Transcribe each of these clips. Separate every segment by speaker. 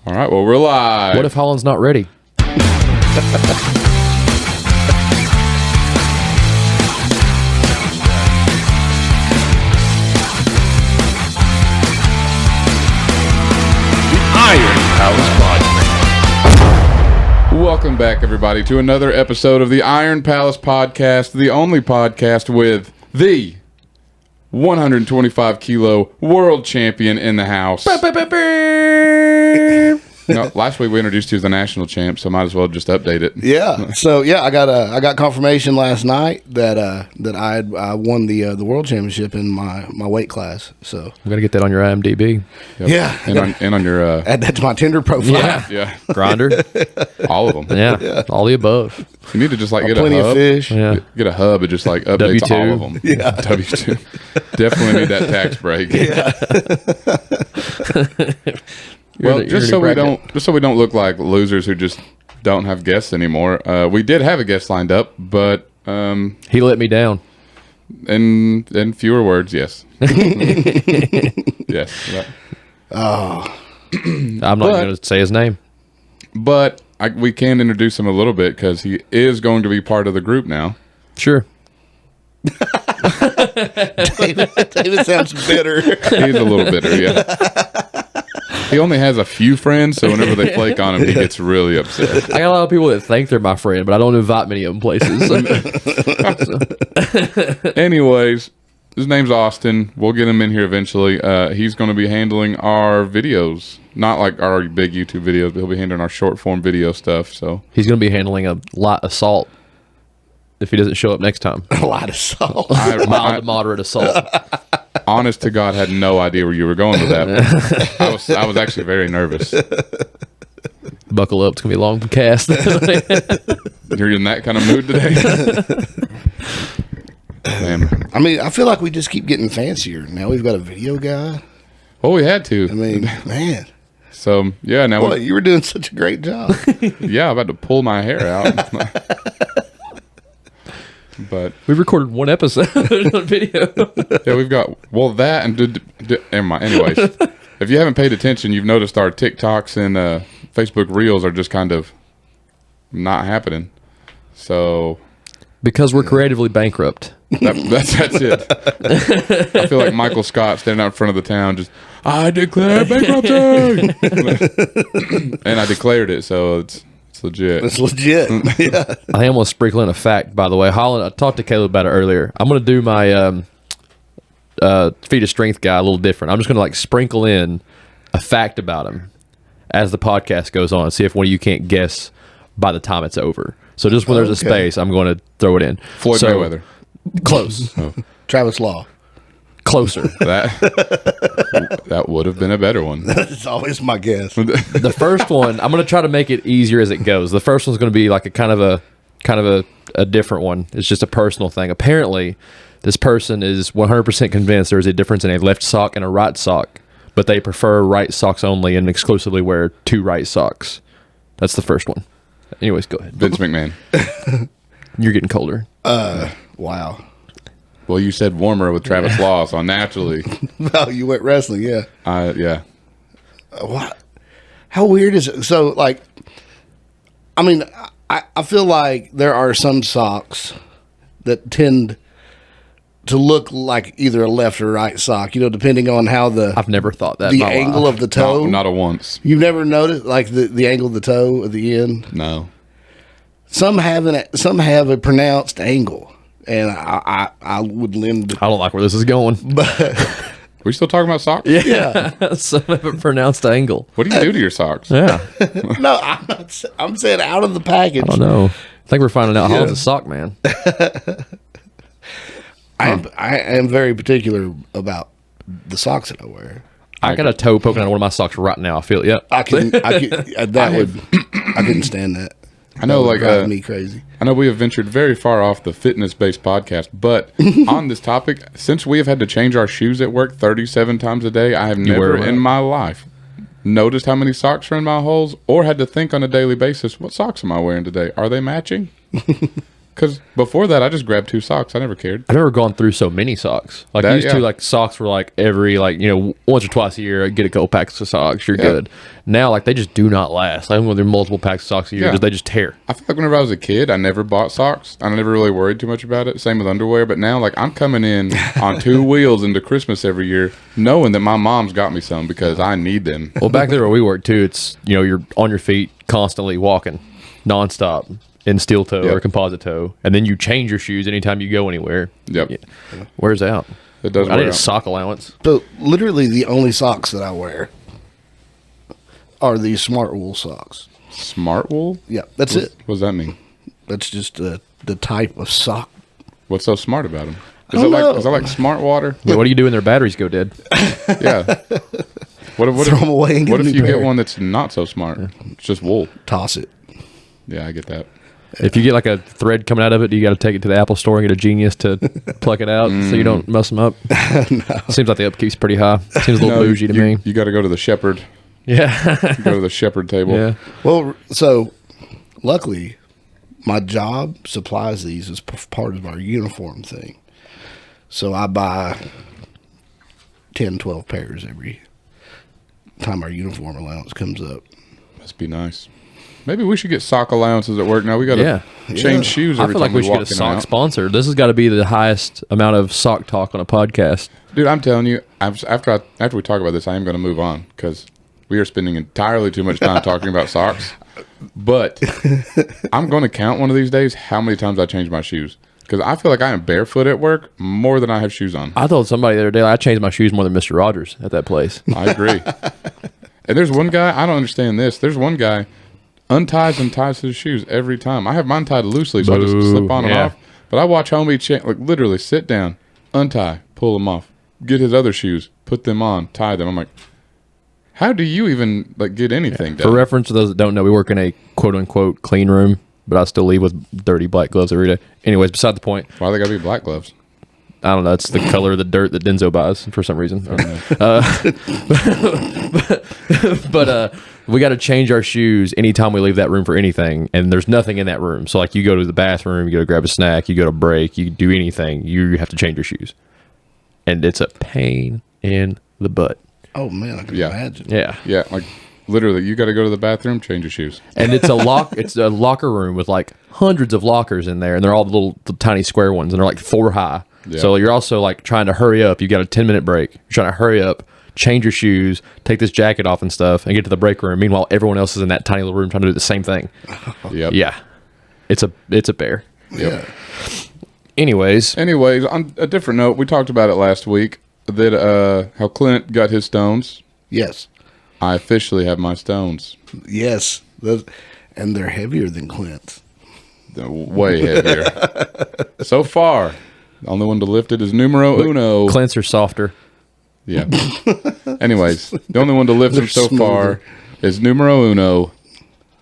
Speaker 1: All right, well, we're live.
Speaker 2: What if Holland's not ready?
Speaker 1: Iron Palace Podcast. Welcome back, everybody, to another episode of the Iron Palace Podcast, the only podcast with the 125 kilo world champion in the house. No, last week we introduced you as the national champ, so might as well just update it.
Speaker 3: Yeah. So yeah, I got confirmation last night that I won the world championship in my weight class. So
Speaker 2: We got to get that on your IMDb.
Speaker 1: Yep.
Speaker 3: yeah,
Speaker 1: And on your
Speaker 3: add that to my Tinder profile.
Speaker 1: yeah,
Speaker 2: Grinder.
Speaker 1: all of them.
Speaker 2: Yeah. All the above.
Speaker 1: You need to just like get
Speaker 3: Plenty
Speaker 1: a hub.
Speaker 3: of fish.
Speaker 2: Yeah.
Speaker 1: Get a hub. It just like updates
Speaker 2: W2.
Speaker 1: all of them.
Speaker 3: Yeah.
Speaker 1: W2. Definitely need that tax break. Well, just so we don't look like losers who just don't have guests anymore. We did have a guest lined up, but
Speaker 2: He let me down.
Speaker 1: in fewer words, yes, yes.
Speaker 2: I'm not going to say his name.
Speaker 1: But we can introduce him a little bit because he is going to be part of the group now.
Speaker 2: Sure.
Speaker 3: David sounds bitter.
Speaker 1: He's a little bitter, yeah. He only has a few friends, so whenever they flake on him, he gets really upset.
Speaker 2: I got a lot of people that think they're my friend, but I don't invite many of them places.
Speaker 1: Anyways, his name's Austin. We'll get him in here eventually. He's going to be handling our videos, not like our big YouTube videos, but he'll be handling our short form video stuff. So
Speaker 2: He's going to be handling a light assault if he doesn't show up next time.
Speaker 3: A lot of salt.
Speaker 2: Mild to moderate assault.
Speaker 1: honest to God, had no idea where you were going with that. I was actually very nervous.
Speaker 2: Buckle up. It's going to be a long cast.
Speaker 1: You're in that kind of mood today? Man.
Speaker 3: I mean, I feel like we just keep getting fancier. Now we've got a video guy.
Speaker 1: Well, we had to.
Speaker 3: I mean, man.
Speaker 1: So, yeah, now
Speaker 3: Boy, you were doing such a great job.
Speaker 1: yeah, I'm about to pull my hair out. But
Speaker 2: We recorded one episode on video.
Speaker 1: yeah, we've got that and never mind. Anyways, if you haven't paid attention, you've noticed our TikToks and Facebook Reels are just kind of not happening. So
Speaker 2: Because we're creatively bankrupt.
Speaker 1: that's it. I feel like Michael Scott standing out in front of the town, just I declare bankruptcy, and I declared it, so it's legit.
Speaker 3: It's legit. Yeah.
Speaker 2: I think I'm going to sprinkle in a fact, by the way. Holland, I talked to Caleb about it earlier. I'm going to do my feat of strength guy a little different. I'm just going to like sprinkle in a fact about him as the podcast goes on, see if one of you can't guess by the time it's over. So just when there's a space, I'm going to throw it in.
Speaker 1: Floyd Mayweather.
Speaker 2: Close.
Speaker 3: Travis Law.
Speaker 2: Closer.
Speaker 1: That would have been a better one.
Speaker 3: That's always my guess.
Speaker 2: The first one, I'm going to try to make it easier as it goes. The first one's going to be like a kind of a different one. It's just a personal thing. Apparently, this person is 100% convinced there is a difference in a left sock and a right sock, but they prefer right socks only and exclusively wear two right socks. That's the first one. Anyways, go ahead.
Speaker 1: Vince McMahon.
Speaker 2: You're getting colder.
Speaker 3: Wow.
Speaker 1: Well, you said warmer with Travis Law, so naturally,
Speaker 3: Oh, you went wrestling, yeah.
Speaker 1: yeah.
Speaker 3: What? How weird is it? So, like, I mean, I feel like there are some socks that tend to look like either a left or right sock, depending on how
Speaker 2: I've never thought that in
Speaker 3: the
Speaker 2: my
Speaker 3: angle
Speaker 2: life.
Speaker 3: of the toe.
Speaker 1: Not a once.
Speaker 3: You've never noticed, like, the angle of the toe at the end?
Speaker 1: No.
Speaker 3: Some have a pronounced angle, and I would lend.
Speaker 2: I don't like where this is going.
Speaker 1: Are we still talking about socks?
Speaker 3: Yeah.
Speaker 2: Some have a pronounced angle.
Speaker 1: What do you do to your socks?
Speaker 2: Yeah.
Speaker 3: No, I'm not. I'm saying out of the package.
Speaker 2: I don't know. I think we're finding out Holland's a sock man.
Speaker 3: I am very particular about the socks that I wear.
Speaker 2: I got a toe poking out of one of my socks right now. I feel it. Yep.
Speaker 3: I couldn't stand that.
Speaker 1: I know,
Speaker 3: That would
Speaker 1: like
Speaker 3: drive me crazy.
Speaker 1: I know we have ventured very far off the fitness-based podcast, but on this topic, since we have had to change our shoes at work 37 times a day, I have never in my life noticed how many socks are in my holes or had to think on a daily basis, what socks am I wearing today? Are they matching? Because before that, I just grabbed 2 socks. I never cared.
Speaker 2: I've never gone through so many socks. Like
Speaker 1: That-
Speaker 2: used to,
Speaker 1: yeah.
Speaker 2: like socks were like every once or twice a year, I get a couple packs of socks. You're
Speaker 1: Yeah.
Speaker 2: good. Now, like they just do not last. I'm going through multiple packs of socks a year
Speaker 1: Yeah.
Speaker 2: because they just tear.
Speaker 1: I feel like whenever I was a kid, I never bought socks. I never really worried too much about it. Same with underwear. But now, like, I'm coming in on 2 wheels into Christmas every year, knowing that my mom's got me some because I need them.
Speaker 2: Well, back there where we work too, it's you're on your feet constantly walking, nonstop in steel toe
Speaker 1: Yep.
Speaker 2: or composite toe, and then you change your shoes anytime you go anywhere.
Speaker 1: Yep.
Speaker 2: Yeah. Wears out.
Speaker 1: It does
Speaker 2: I
Speaker 1: wear
Speaker 2: need a
Speaker 1: out.
Speaker 2: sock allowance.
Speaker 3: So literally the only socks that I wear are these smart wool socks.
Speaker 1: Smart wool?
Speaker 3: Yeah, that's it.
Speaker 1: What does that mean?
Speaker 3: That's just the type of sock.
Speaker 1: What's so smart about them?
Speaker 3: don't know.
Speaker 1: Is that like smart water?
Speaker 2: Yeah, what do you do when their batteries go dead?
Speaker 1: Yeah. What
Speaker 3: Throw 'em away and get
Speaker 1: what
Speaker 3: a
Speaker 1: if
Speaker 3: new
Speaker 1: you get
Speaker 3: pair.
Speaker 1: one that's not so smart? It's just wool.
Speaker 3: Toss it.
Speaker 1: Yeah, I get that.
Speaker 2: If you get like a thread coming out of it, do you got to take it to the Apple store and get a genius to pluck it out so you don't mess them up? Seems like the upkeep's pretty high. Seems a little bougie to me.
Speaker 1: You got to go to the shepherd.
Speaker 2: Yeah.
Speaker 1: Go to the shepherd table.
Speaker 2: Yeah.
Speaker 3: Well, so luckily, my job supplies these as part of our uniform thing. So I buy 10, 12 pairs every time our uniform allowance comes up.
Speaker 1: Must be nice. Maybe we should get sock allowances at work. Now we got to
Speaker 2: Yeah.
Speaker 1: change shoes
Speaker 2: I
Speaker 1: every
Speaker 2: feel
Speaker 1: time
Speaker 2: like we should
Speaker 1: walk
Speaker 2: get a
Speaker 1: in and
Speaker 2: sock
Speaker 1: out.
Speaker 2: sponsor. This has got to be the highest amount of sock talk on a podcast.
Speaker 1: Dude, I'm telling you, after we talk about this, I am going to move on because we are spending entirely too much time talking about socks. But I'm going to count one of these days how many times I change my shoes because I feel like I am barefoot at work more than I have shoes on.
Speaker 2: I told somebody the other day I changed my shoes more than Mr. Rogers at that place.
Speaker 1: I agree. And there's one guy, I don't understand this. There's one guy unties and ties his shoes every time. I have mine tied loosely, so I just
Speaker 2: Boo.
Speaker 1: slip on and
Speaker 2: Yeah.
Speaker 1: off. But I watch homie like literally sit down, untie, pull them off, get his other shoes, put them on, tie them. I'm like, how do you even like get anything
Speaker 2: For
Speaker 1: done?
Speaker 2: reference to those that don't know, we work in a quote unquote clean room, but I still leave with dirty black gloves every day. Anyways, beside the point.
Speaker 1: Why they gotta be black gloves?
Speaker 2: I don't know. It's the color of the dirt that Denzo buys for some reason. But we got to change our shoes anytime we leave that room for anything, and there's nothing in that room. So like you go to the bathroom, you go to grab a snack, you go to break, you do anything, you have to change your shoes, and it's a pain in the butt.
Speaker 3: Oh, man, I can
Speaker 1: Yeah.
Speaker 3: imagine.
Speaker 2: Yeah,
Speaker 1: Yeah, like literally, you got to go to the bathroom, change your shoes.
Speaker 2: and it's a locker room with like hundreds of lockers in there, and they're all the tiny square ones, and they're like 4 high.
Speaker 1: Yeah.
Speaker 2: So you're also like trying to hurry up. You got a 10-minute break. You're trying to hurry up, change your shoes, take this jacket off and stuff, and get to the break room. Meanwhile, everyone else is in that tiny little room trying to do the same thing.
Speaker 1: Yep.
Speaker 2: Yeah, it's a bear.
Speaker 1: Yep.
Speaker 2: Anyways,
Speaker 1: On a different note, we talked about it last week that how Clint got his stones.
Speaker 3: Yes.
Speaker 1: I officially have my stones.
Speaker 3: Yes. And they're heavier than Clint's.
Speaker 1: They're way heavier. So far, the only one to lift it is numero uno.
Speaker 2: Clint's are softer.
Speaker 1: Yeah. Anyways, the only one to lift them so
Speaker 3: smoother.
Speaker 1: far is numero uno,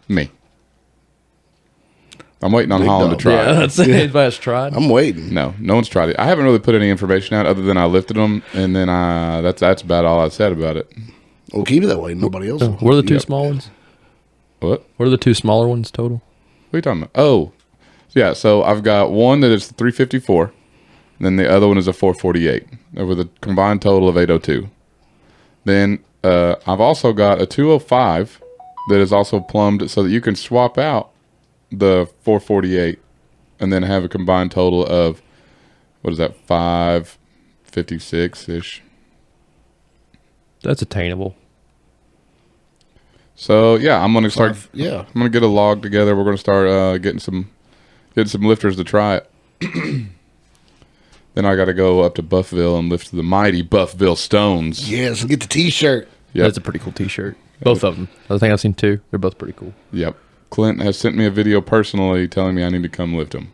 Speaker 1: me. I'm waiting on Holland to
Speaker 3: dog.
Speaker 1: try
Speaker 2: Yeah,
Speaker 1: it.
Speaker 2: that's anybody's tried.
Speaker 3: I'm waiting.
Speaker 1: No one's tried it. I haven't really put any information out other than I lifted them, and then that's about all I said about it.
Speaker 3: We'll keep it that way. Nobody else will.
Speaker 2: What are the two
Speaker 1: Yep.
Speaker 2: small ones?
Speaker 1: What?
Speaker 2: What are the two smaller ones total?
Speaker 1: What are you talking about? Oh, yeah. So I've got one that is 354, and then the other one is a 448, with a combined total of 802. Then I've also got a 205 that is also plumbed so that you can swap out the 448 and then have a combined total of, what is that, 556 ish.
Speaker 2: That's attainable.
Speaker 1: So yeah, I'm gonna start.
Speaker 3: Yeah.
Speaker 1: I'm gonna get a log together. We're gonna start getting some lifters to try it. Then I got to go up to Buffville and lift the mighty Buffville Stones.
Speaker 3: Yes. And get the T-shirt.
Speaker 1: Yep.
Speaker 2: That's a pretty cool T-shirt. Both of them. I think I've seen two. They're both pretty cool.
Speaker 1: Yep. Clint has sent me a video personally telling me I need to come lift him.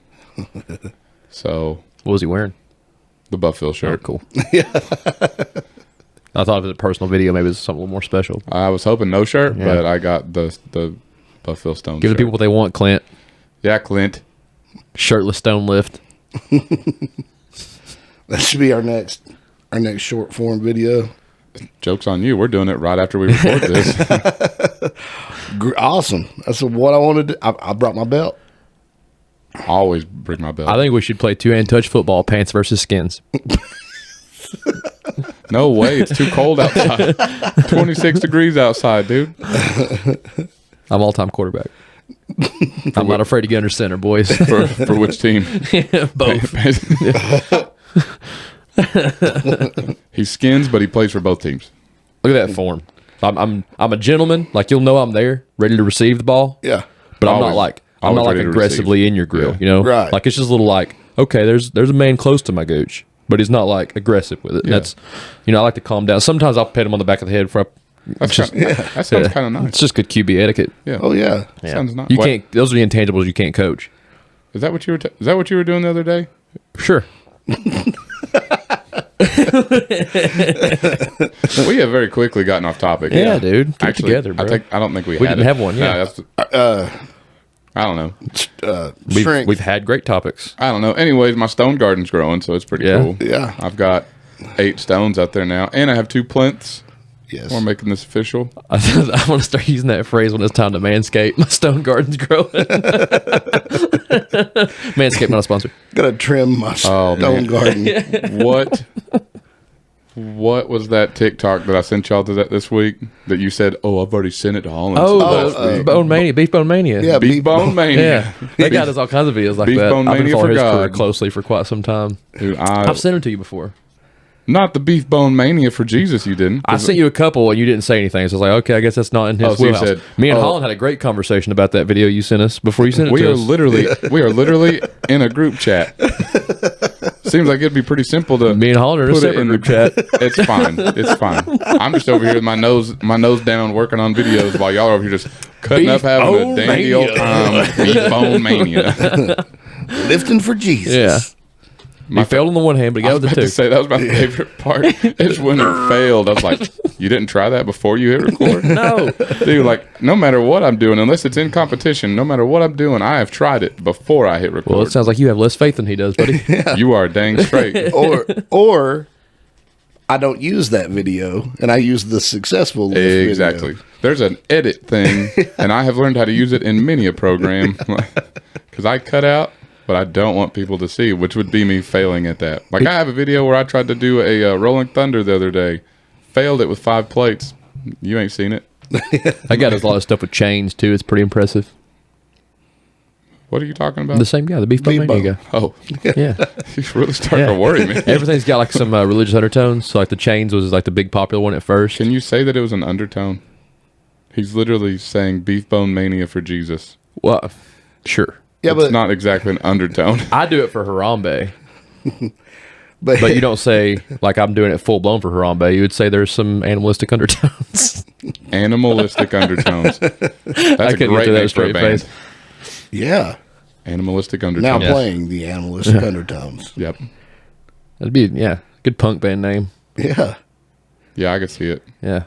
Speaker 1: So
Speaker 2: What was he wearing?
Speaker 1: the Buffville
Speaker 2: Oh,
Speaker 1: shirt.
Speaker 2: cool. I thought if it was a personal video, maybe it was something a little more special.
Speaker 1: I was hoping no shirt,
Speaker 2: Yeah.
Speaker 1: but I got the Buffville Stones.
Speaker 2: Give the
Speaker 1: shirt.
Speaker 2: people what they want, Clint.
Speaker 1: Yeah, Clint.
Speaker 2: Shirtless stone lift.
Speaker 3: That should be our next short form video.
Speaker 1: Joke's on you. We're doing it right after we record this.
Speaker 3: Awesome. That's what I wanted to do. I brought my belt.
Speaker 1: Always bring my belt.
Speaker 2: I think we should play two-hand touch football, pants versus skins.
Speaker 1: No way. It's too cold outside. 26 degrees outside, dude.
Speaker 2: I'm all-time quarterback. I'm not afraid to get under center, boys.
Speaker 1: For which team?
Speaker 2: Both.
Speaker 1: He skins, but he plays for both teams.
Speaker 2: Look at that form. I'm a gentleman. Like, you'll know I'm there, ready to receive the ball.
Speaker 3: Yeah.
Speaker 2: But I'm
Speaker 1: Always-
Speaker 2: not
Speaker 1: always
Speaker 2: like
Speaker 1: ready to
Speaker 2: aggressively
Speaker 1: receive.
Speaker 2: in your grill.
Speaker 1: Yeah.
Speaker 2: You know,
Speaker 3: Right.
Speaker 2: Like, it's just a little like, okay, there's a man close to my gooch, but he's not like aggressive with it.
Speaker 1: Yeah.
Speaker 2: That's, I like to calm down. Sometimes I'll pat him on the back of the head for.
Speaker 1: That sounds kind of nice.
Speaker 2: It's just good QB etiquette.
Speaker 1: Yeah.
Speaker 3: Oh yeah.
Speaker 1: Sounds nice.
Speaker 2: You
Speaker 1: What-
Speaker 2: can't. Those are the intangibles you can't coach.
Speaker 1: Is that what you were? Is that what you were doing the other day?
Speaker 2: Sure.
Speaker 1: We have very quickly gotten off topic.
Speaker 2: Yeah, dude. Get it
Speaker 1: Actually,
Speaker 2: together, bro.
Speaker 1: I don't think we
Speaker 2: We
Speaker 1: had
Speaker 2: didn't
Speaker 1: it.
Speaker 2: have one, yeah.
Speaker 1: I don't know.
Speaker 3: Shrink.
Speaker 2: We've had great topics.
Speaker 1: I don't know. Anyways, my stone garden's growing, so it's pretty
Speaker 2: Yeah.
Speaker 1: cool.
Speaker 3: Yeah.
Speaker 1: I've got 8 stones out there now, and I have 2 plinths.
Speaker 3: Yes.
Speaker 1: We're making this official.
Speaker 2: I want to start using that phrase when it's time to manscape. My stone garden's growing. Manscape, not a sponsor.
Speaker 3: Gotta trim my
Speaker 1: Oh,
Speaker 3: stone
Speaker 1: man.
Speaker 3: garden.
Speaker 1: What was that TikTok that I sent y'all to that this week that you said, "Oh, I've already sent it to Holland."
Speaker 2: Bone Mania, Beef Bone Mania.
Speaker 3: Yeah.
Speaker 1: Beef Bone Mania.
Speaker 2: Yeah. That guy does all kinds of videos like
Speaker 1: Beef
Speaker 2: that.
Speaker 1: Bone
Speaker 2: I've been
Speaker 1: Mania
Speaker 2: following
Speaker 1: for
Speaker 2: his career
Speaker 1: God.
Speaker 2: closely for quite some time.
Speaker 1: Dude,
Speaker 2: I've sent him to you before.
Speaker 1: not the Beef Bone Mania for Jesus. You didn't.
Speaker 2: I sent you a couple and you didn't say anything. So I was like, okay, I guess that's not in his
Speaker 1: Oh, so you
Speaker 2: wheelhouse.
Speaker 1: said-
Speaker 2: Me and Holland had a great conversation about that video you sent us before you sent it
Speaker 1: We
Speaker 2: to
Speaker 1: are
Speaker 2: us.
Speaker 1: we are literally in a group chat. Seems like it'd be pretty simple to
Speaker 2: Me and Holland are in a
Speaker 1: put it
Speaker 2: separate
Speaker 1: in
Speaker 2: group
Speaker 1: the
Speaker 2: chat.
Speaker 1: It's fine. It's fine. I'm just over here with my nose down, working on videos while y'all are over here just cutting
Speaker 2: Beef
Speaker 1: up, having
Speaker 2: Bone
Speaker 1: a dandy old
Speaker 2: Mania.
Speaker 1: time. Beef Bone Mania.
Speaker 3: Lifting for Jesus.
Speaker 2: Yeah. He failed on the one hand, but he
Speaker 1: I
Speaker 2: got
Speaker 1: was
Speaker 2: with
Speaker 1: about
Speaker 2: the
Speaker 1: to
Speaker 2: two.
Speaker 1: say that was my favorite part. Is when it failed. I was like, "You didn't try that before you hit record?"
Speaker 2: No.
Speaker 1: Dude, like, no matter what I'm doing, unless it's in competition, no matter what I'm doing, I have tried it before I hit record.
Speaker 2: Well, it sounds like you have less faith than he does, buddy.
Speaker 1: You are dang straight.
Speaker 3: Or I don't use that video and I use the successful lift video.
Speaker 1: Exactly. There's an edit thing, and I have learned how to use it in many a program because I cut out, but I don't want people to see, which would be me failing at that. Like, I have a video where I tried to do a Rolling Thunder the other day, failed it with 5 plates. You ain't seen it.
Speaker 2: That guy does a lot of stuff with chains, too. It's pretty impressive.
Speaker 1: What are you talking about?
Speaker 2: The same guy, the Beef Bone
Speaker 3: Beef
Speaker 2: Mania guy.
Speaker 1: Oh,
Speaker 2: Yeah.
Speaker 1: he's really starting
Speaker 2: Yeah.
Speaker 1: to worry me.
Speaker 2: Everything's got like some religious undertones. So like the chains was like the big popular one at first.
Speaker 1: Can you say that it was an undertone? He's literally saying Beef Bone Mania for Jesus.
Speaker 2: Well, sure.
Speaker 3: Yeah,
Speaker 1: It's
Speaker 3: but
Speaker 1: not exactly an undertone.
Speaker 2: I do it for Harambe,
Speaker 3: but
Speaker 2: but you don't say like I'm doing it full blown for Harambe. You would say there's some animalistic undertones.
Speaker 1: Animalistic undertones. That's
Speaker 2: I
Speaker 1: a
Speaker 2: couldn't
Speaker 1: great
Speaker 2: get to
Speaker 1: name
Speaker 2: that
Speaker 1: for a
Speaker 2: straight
Speaker 1: band.
Speaker 2: face.
Speaker 3: yeah.
Speaker 1: Animalistic
Speaker 3: Now
Speaker 1: undertones.
Speaker 3: playing the animalistic undertones.
Speaker 1: Yep.
Speaker 2: That'd be good punk band name.
Speaker 3: Yeah.
Speaker 1: Yeah, I could see it.
Speaker 2: Yeah,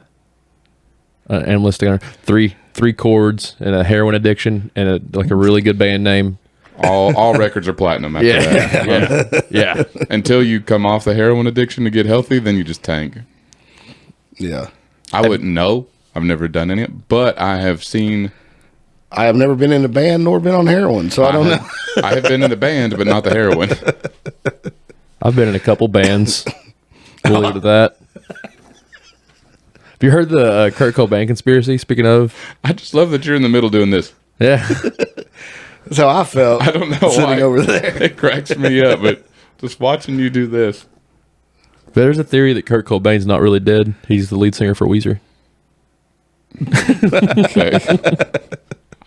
Speaker 2: animalistic under three chords and a heroin addiction and a really good band name.
Speaker 1: All records are platinum after that.
Speaker 2: Yeah.
Speaker 1: Until you come off the heroin addiction to get healthy, then you just tank.
Speaker 3: Yeah.
Speaker 1: I wouldn't know. I've never done any, but I have seen.
Speaker 3: I have never been in a band nor been on heroin, so I don't know.
Speaker 1: I have been in the band, but not the heroin.
Speaker 2: I've been in a couple bands. We'll leave it at that. Have you heard the Kurt Cobain conspiracy? Speaking of,
Speaker 1: I just love that you're in the middle doing this.
Speaker 2: yeah,
Speaker 3: That's how I felt.
Speaker 1: I don't know
Speaker 3: sitting
Speaker 1: why.
Speaker 3: over there.
Speaker 1: It cracks me up, but just watching you do this.
Speaker 2: there's a theory that Kurt Cobain's not really dead. He's the lead singer for Weezer.
Speaker 1: Okay.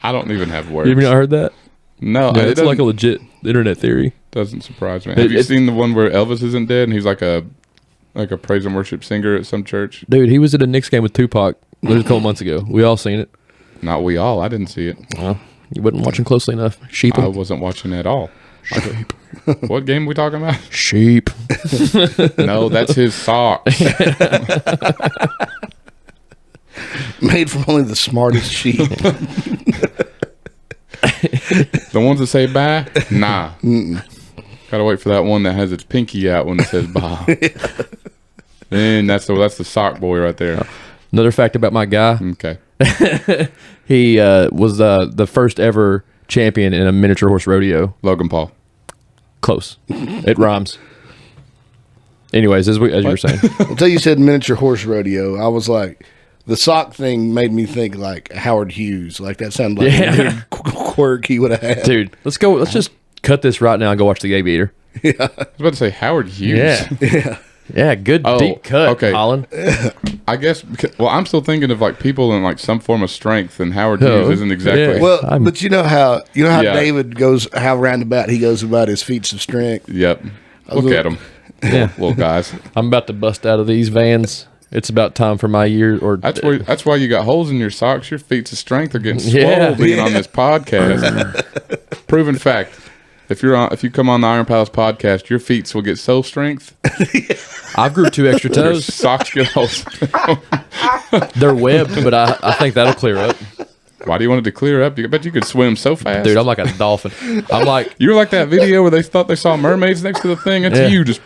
Speaker 1: I don't even have words.
Speaker 2: Have you not heard that?
Speaker 1: No,
Speaker 2: Yeah,
Speaker 1: it
Speaker 2: it's like a
Speaker 1: doesn't,
Speaker 2: legit internet theory.
Speaker 1: doesn't surprise me. Have you
Speaker 2: It-
Speaker 1: seen the one where Elvis isn't dead and he's like a praise and worship singer at some church?
Speaker 2: Dude, he was at a Knicks game with Tupac a couple months ago. We all seen it.
Speaker 1: Not we all. I didn't see it.
Speaker 2: Well, you wasn't watching closely enough. Sheep.
Speaker 1: I wasn't watching at all. What game are we talking about?
Speaker 2: Sheep.
Speaker 1: No, that's his socks.
Speaker 3: Made from only the smartest sheep.
Speaker 1: The ones that say bye? Nah. Gotta wait for that one that has its pinky out when it says bye. Then that's the sock boy right there.
Speaker 2: Another fact about my guy.
Speaker 1: Okay.
Speaker 2: He was the first ever champion in a miniature horse rodeo?
Speaker 1: Logan Paul.
Speaker 2: Close. It rhymes. Anyways, as you were saying.
Speaker 3: Until you said miniature horse rodeo, I was like, the sock thing made me think like Howard Hughes. Like that sounded like a weird quirk he would have had.
Speaker 2: Dude, let's go. Let's just cut this right now and go watch the Aviator.
Speaker 1: I was about to say Howard Hughes.
Speaker 2: Yeah, good deep cut,
Speaker 1: okay.
Speaker 2: Holland.
Speaker 1: I guess. Well, I'm still thinking of like people in like some form of strength, and Howard Hughes isn't exactly.
Speaker 2: Yeah.
Speaker 3: Well, but you know how
Speaker 1: Yeah.
Speaker 3: David goes, how roundabout he goes about his feats of strength.
Speaker 1: Yep. Look at him.
Speaker 2: Yeah.
Speaker 1: Little guys.
Speaker 2: I'm about to bust out of these vans. It's about time for my year. Or
Speaker 1: That's why you got holes in your socks. Your feats of strength are getting swole
Speaker 2: Yeah.
Speaker 1: being on this podcast. Proven fact. If you come on the Iron Palace podcast, your feet will get so strength.
Speaker 2: I've grew 2 extra
Speaker 1: Your
Speaker 2: toes.
Speaker 1: socks get holes.
Speaker 2: They're webbed, but I think that'll clear up.
Speaker 1: Why do you want it to clear up? I bet you could swim so fast.
Speaker 2: Dude, I'm like a dolphin. I'm like,
Speaker 1: You were like that video where they thought they saw mermaids next to the thing. It's you just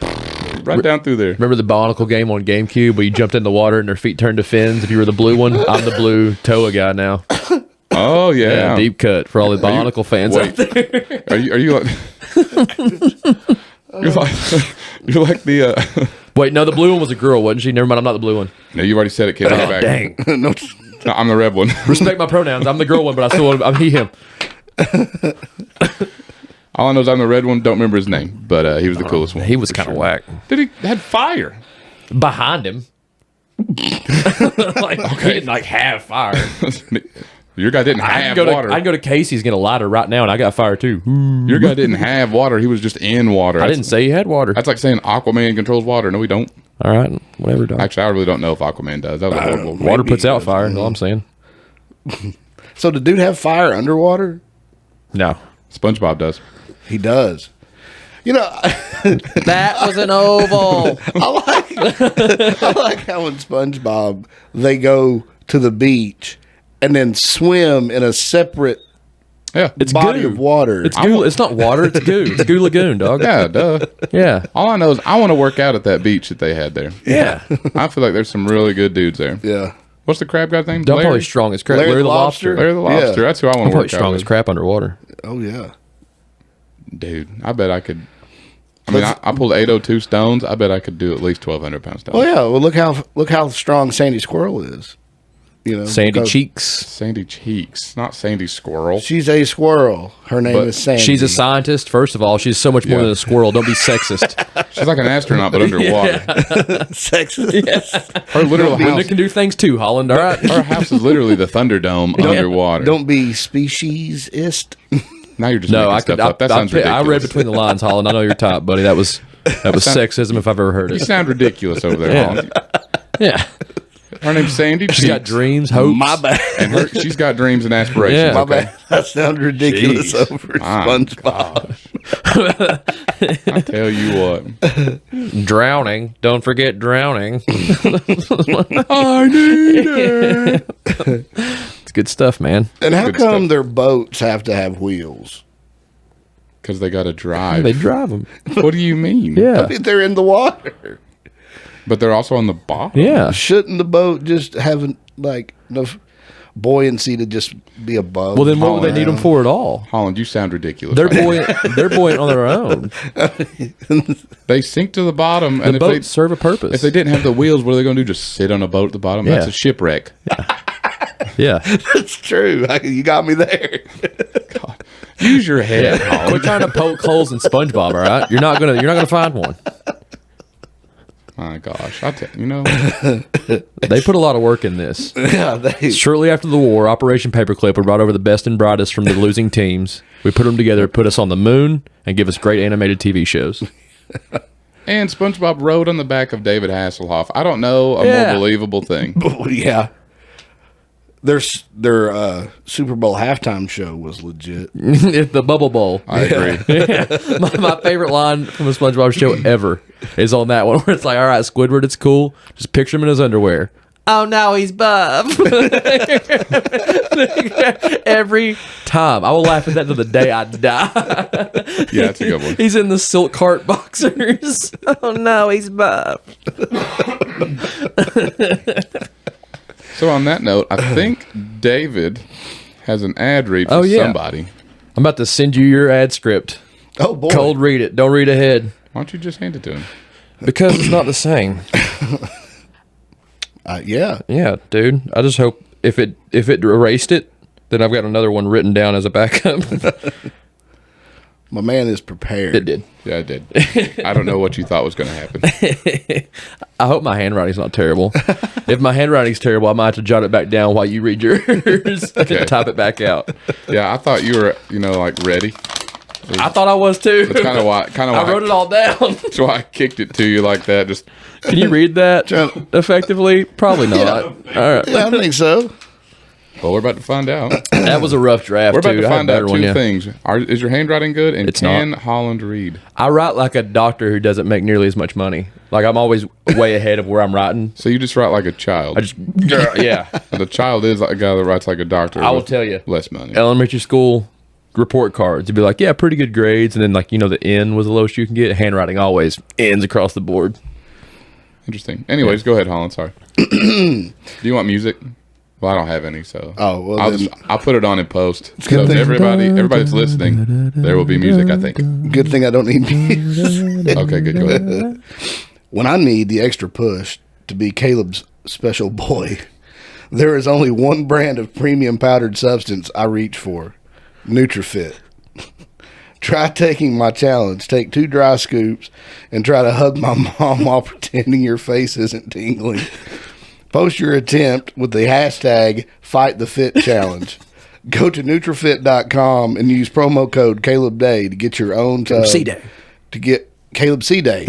Speaker 1: right down through there.
Speaker 2: remember the Bionicle game on GameCube where you jumped in the water and their feet turned to fins? If you were the blue one, I'm the blue Toa guy now.
Speaker 1: Oh yeah,
Speaker 2: Deep cut for all the Bionicle fans out
Speaker 1: Wait.
Speaker 2: there.
Speaker 1: Are you like you're like the
Speaker 2: Wait, no, the blue one was a girl, wasn't she? Never mind, I'm not the blue one.
Speaker 1: No, you've already said it, kid. Take it back.
Speaker 2: Dang.
Speaker 3: No,
Speaker 1: No, I'm the red one.
Speaker 2: Respect my pronouns. I'm the girl one, but I still want I'm he, him.
Speaker 1: All I know is I'm the red one. Don't remember his name, but he was the coolest one.
Speaker 2: He was
Speaker 1: for
Speaker 2: kind of
Speaker 1: sure.
Speaker 2: whack.
Speaker 1: Did he had fire?
Speaker 2: Behind him. Like, he didn't like have fire.
Speaker 1: Your guy didn't have water.
Speaker 2: I'd go to Casey's, get a lighter right now, and I got fire too.
Speaker 1: Your guy didn't have water. He was just in water.
Speaker 2: I didn't say he had water.
Speaker 1: That's like saying Aquaman controls water. No, we don't.
Speaker 2: All right, whatever, dog.
Speaker 1: Actually, I really don't know if Aquaman does. That was a horrible.
Speaker 2: Water puts out fire, is all I'm saying.
Speaker 3: So the dude have fire underwater?
Speaker 2: No.
Speaker 1: SpongeBob does.
Speaker 3: He does. You know,
Speaker 2: That was an oval.
Speaker 3: I like how in SpongeBob they go to the beach and then swim in a separate
Speaker 1: Yeah,
Speaker 2: It's
Speaker 3: body
Speaker 2: goo.
Speaker 3: of water.
Speaker 2: It's goo. It's not water, it's goo. It's Goo Lagoon, dog.
Speaker 1: yeah, duh.
Speaker 2: Yeah.
Speaker 1: All I know is I want to work out at that beach that they had there.
Speaker 2: Yeah.
Speaker 1: I feel like there's some really good dudes there.
Speaker 3: Yeah.
Speaker 1: What's the crab guy's name?
Speaker 2: I'm probably
Speaker 1: Larry?
Speaker 2: strong as crap.
Speaker 3: Larry
Speaker 2: Larry
Speaker 3: the
Speaker 2: the lobster.
Speaker 3: Lobster?
Speaker 1: Larry the Lobster.
Speaker 3: Yeah.
Speaker 1: That's who I want
Speaker 2: I'm
Speaker 1: to
Speaker 2: probably
Speaker 1: work out
Speaker 2: strong as
Speaker 1: with.
Speaker 2: crap underwater.
Speaker 3: Oh yeah.
Speaker 1: Dude, I bet I could. I mean, I pulled 802 stones. I bet I could do at least 1,200 pound stones.
Speaker 3: Oh yeah. Well, look how strong Sandy Squirrel is. You know,
Speaker 2: Sandy
Speaker 3: because
Speaker 2: Cheeks.
Speaker 1: Sandy Cheeks, not Sandy Squirrel.
Speaker 3: She's a squirrel. Her name
Speaker 1: But
Speaker 3: is Sandy.
Speaker 2: She's a scientist, first of all. She's so much more
Speaker 1: Yeah.
Speaker 2: than a squirrel. Don't be sexist.
Speaker 1: She's like an astronaut, but underwater.
Speaker 3: sexist.
Speaker 1: Her literal
Speaker 2: Women
Speaker 1: house.
Speaker 2: can do things too, Holland. All right.
Speaker 1: Her house is literally the Thunderdome underwater.
Speaker 3: Don't be speciesist.
Speaker 1: Now you're just
Speaker 2: No,
Speaker 1: making
Speaker 2: I
Speaker 1: stuff
Speaker 2: could.
Speaker 1: up. That sounds
Speaker 2: I
Speaker 1: ridiculous.
Speaker 2: read between the lines, Holland. I know your type, buddy. That was sexism if I've ever heard
Speaker 1: You
Speaker 2: it.
Speaker 1: sound ridiculous over there.
Speaker 2: Yeah.
Speaker 1: Holland.
Speaker 2: Yeah.
Speaker 1: Her name's Sandy
Speaker 2: She's got
Speaker 1: Cheeks,
Speaker 2: dreams, hopes.
Speaker 3: My bad.
Speaker 1: and she's got dreams and aspirations.
Speaker 2: Yeah.
Speaker 3: My
Speaker 1: Okay.
Speaker 3: bad. That sounds ridiculous
Speaker 2: Jeez.
Speaker 3: over
Speaker 1: My
Speaker 3: SpongeBob.
Speaker 1: I tell you what.
Speaker 2: Drowning. Don't forget drowning.
Speaker 1: I need it.
Speaker 2: It's good stuff, man.
Speaker 3: And how
Speaker 1: Good
Speaker 3: come
Speaker 1: stuff.
Speaker 3: their boats have to have wheels?
Speaker 1: Because they got to drive.
Speaker 2: They drive them.
Speaker 1: What do you mean?
Speaker 2: Yeah.
Speaker 3: They're in the water.
Speaker 1: But they're also on the bottom.
Speaker 2: Yeah.
Speaker 3: Shouldn't the boat just have like enough buoyancy to just be above?
Speaker 2: Well, then what would they need them for at all?
Speaker 1: Holland, you sound ridiculous.
Speaker 2: They're
Speaker 1: right now.
Speaker 2: buoyant. They're buoyant on their own.
Speaker 1: They sink to the bottom,
Speaker 2: The
Speaker 1: and if
Speaker 2: boats serve a purpose.
Speaker 1: they didn't have the wheels, what are they going to do? Just sit on a boat at the bottom?
Speaker 2: Yeah.
Speaker 1: That's a shipwreck.
Speaker 2: Yeah.
Speaker 3: That's true. You got me there.
Speaker 1: Use your head,
Speaker 2: Quit
Speaker 1: Holland.
Speaker 2: trying to poke holes in SpongeBob. All right, you're not gonna find one.
Speaker 1: My gosh, you know,
Speaker 2: They put a lot of work in this.
Speaker 3: Yeah, they.
Speaker 2: Shortly after the war, Operation Paperclip, we brought over the best and brightest from the losing teams. We put them together, put us on the moon, and give us great animated TV shows.
Speaker 1: and SpongeBob rode on the back of David Hasselhoff. I don't know a
Speaker 2: Yeah.
Speaker 1: more believable thing.
Speaker 3: Yeah. Their Super Bowl halftime show was legit.
Speaker 2: It's the Bubble Bowl.
Speaker 1: I agree.
Speaker 2: My favorite line from a SpongeBob show ever is on that one where it's like, all right, Squidward, it's cool. Just picture him in his underwear. Oh, no, he's buff. Every time. I will laugh at that to the day I die.
Speaker 1: Yeah, that's a good one.
Speaker 2: He's in the silk cart boxers. Oh, no, he's buff.
Speaker 1: So on that note, I think David has an ad read for
Speaker 2: Oh, yeah.
Speaker 1: somebody.
Speaker 2: I'm about to send you your ad script.
Speaker 3: Oh boy.
Speaker 2: Cold read it. Don't read ahead.
Speaker 1: Why don't you just hand it to him?
Speaker 2: Because it's not the same.
Speaker 3: Yeah.
Speaker 2: Yeah, dude. I just hope if it erased it, then I've got another one written down as a backup.
Speaker 3: My man is prepared.
Speaker 2: It did.
Speaker 1: Yeah, I did. I don't know what you thought was going to happen.
Speaker 2: I hope my handwriting's not terrible. If my handwriting's terrible, I might have to jot it back down while you read yours and type it back out.
Speaker 1: Yeah, I thought you were, like ready.
Speaker 2: I thought I was too.
Speaker 1: That's kind of why.
Speaker 2: I wrote it all down.
Speaker 1: That's why I kicked it to you like that. Just
Speaker 2: Can you read that effectively? Probably not. All right.
Speaker 3: Yeah, I think so.
Speaker 1: well, we're about to find out.
Speaker 2: That was a rough draft.
Speaker 1: We're about
Speaker 2: too.
Speaker 1: to
Speaker 2: I had
Speaker 1: find
Speaker 2: a better
Speaker 1: out
Speaker 2: one,
Speaker 1: two
Speaker 2: yeah.
Speaker 1: things. Is your handwriting good? And
Speaker 2: It's
Speaker 1: can
Speaker 2: not.
Speaker 1: Holland read?
Speaker 2: I write like a doctor who doesn't make nearly as much money. Like I'm always way ahead of where I'm writing.
Speaker 1: So you just write like a child.
Speaker 2: I just yeah.
Speaker 1: The child is like a guy that writes like a doctor.
Speaker 2: I will
Speaker 1: with
Speaker 2: tell you.
Speaker 1: less money.
Speaker 2: Elementary school report cards. It'd be like, yeah, pretty good grades, and then like the N was the lowest you can get. Handwriting always N's across the board.
Speaker 1: Interesting. Anyways, go ahead, Holland. Sorry. Do you want music? Well, I don't have any, so
Speaker 3: Oh, well,
Speaker 1: I'll put it on in post. So
Speaker 3: good thing-
Speaker 1: everybody's listening, there will be music, I think.
Speaker 3: Good thing I don't need music.
Speaker 1: Okay, good. Go ahead.
Speaker 3: When I need the extra push to be Caleb's special boy, there is only one brand of premium powdered substance I reach for: NutriFit. Try taking my challenge. Take 2 dry scoops and try to hug my mom while pretending your face isn't tingling. Post your attempt with the hashtag #FightTheFitChallenge. Go to NutriFit.com and use promo code CalebDay to get your own tub.
Speaker 2: C-Day.
Speaker 3: To get Caleb C Day.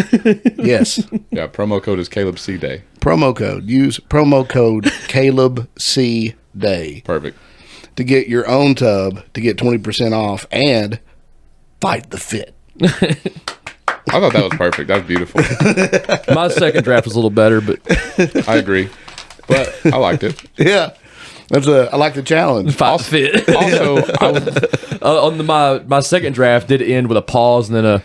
Speaker 3: Yes.
Speaker 1: Yeah, promo code is Caleb C Day.
Speaker 3: Promo code. Use promo code Caleb C Day
Speaker 1: Perfect.
Speaker 3: to get your own tub to get 20% off and fight the fit.
Speaker 1: I thought that was perfect. That was beautiful.
Speaker 2: My second draft was a little better, but
Speaker 1: I agree, but I liked it.
Speaker 3: Yeah. I like the challenge.
Speaker 2: fight the fit.
Speaker 1: Also,
Speaker 2: On my second draft did end with a pause and then a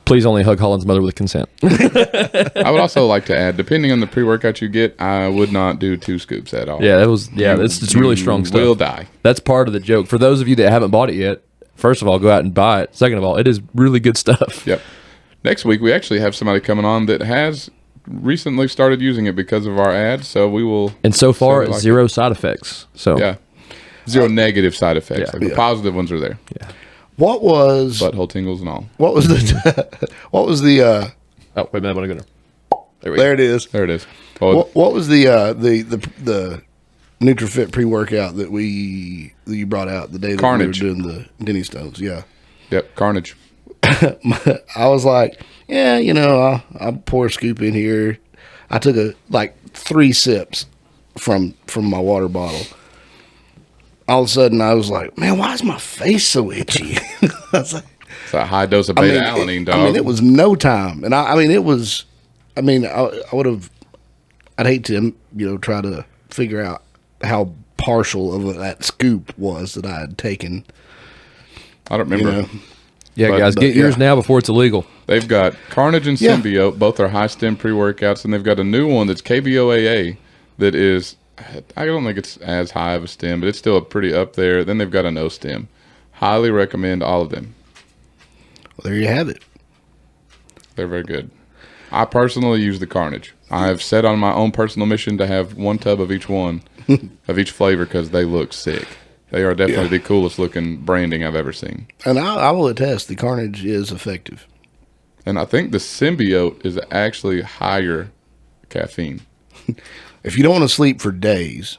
Speaker 2: please only hug Holland's mother with consent.
Speaker 1: I would also like to add, depending on the pre-workout you get, I would not do 2 scoops at all.
Speaker 2: Yeah, it's really strong
Speaker 1: You
Speaker 2: stuff.
Speaker 1: will die.
Speaker 2: That's part of the joke. For those of you that haven't bought it yet, first of all, go out and buy it. Second of all, it is really good stuff.
Speaker 1: Yep. Next week, we actually have somebody coming on that has recently started using it because of our ads, so we will.
Speaker 2: And so far,
Speaker 1: like
Speaker 2: zero side effects. So
Speaker 1: Yeah. 0 negative side effects.
Speaker 2: Yeah.
Speaker 1: Like the positive ones are there.
Speaker 3: What was
Speaker 1: Butthole tingles and all.
Speaker 3: what was the what was the
Speaker 2: oh wait a minute, I'm gonna there we
Speaker 3: there it is.
Speaker 1: There it is. Oh,
Speaker 3: What was the NutriFit pre-workout that you brought out the day that
Speaker 1: Carnage.
Speaker 3: we were doing the Denny Stones? Yeah.
Speaker 1: yep. Carnage.
Speaker 3: I was like, yeah, I'll pour a scoop in here. I took 3 sips from my water bottle. All of a sudden, I was like, man, why is my face so itchy? I was like,
Speaker 1: It's a high dose of beta alanine, dog.
Speaker 3: it was no time, and I would have. I'd hate to try to figure out how partial of that scoop was that I had taken.
Speaker 1: I don't remember.
Speaker 2: yeah,
Speaker 1: But-
Speaker 2: guys, get yours now before it's illegal.
Speaker 1: They've got Carnage and
Speaker 3: Yeah.
Speaker 1: Symbiote. Both are high stem pre-workouts, and they've got a new one that's KBOAA that is, I don't think it's as high of a stem, but it's still pretty up there. Then they've got a no stem. Highly recommend all of them.
Speaker 3: Well, there you have it.
Speaker 1: They're very good. I personally use the Carnage. I have set on my own personal mission to have 1 tub of each one, of each flavor, because they look sick. They are definitely the coolest looking branding I've ever seen.
Speaker 3: And I will attest, the Carnage is effective.
Speaker 1: And I think the Symbiote is actually higher caffeine.
Speaker 3: If you don't want to sleep for days,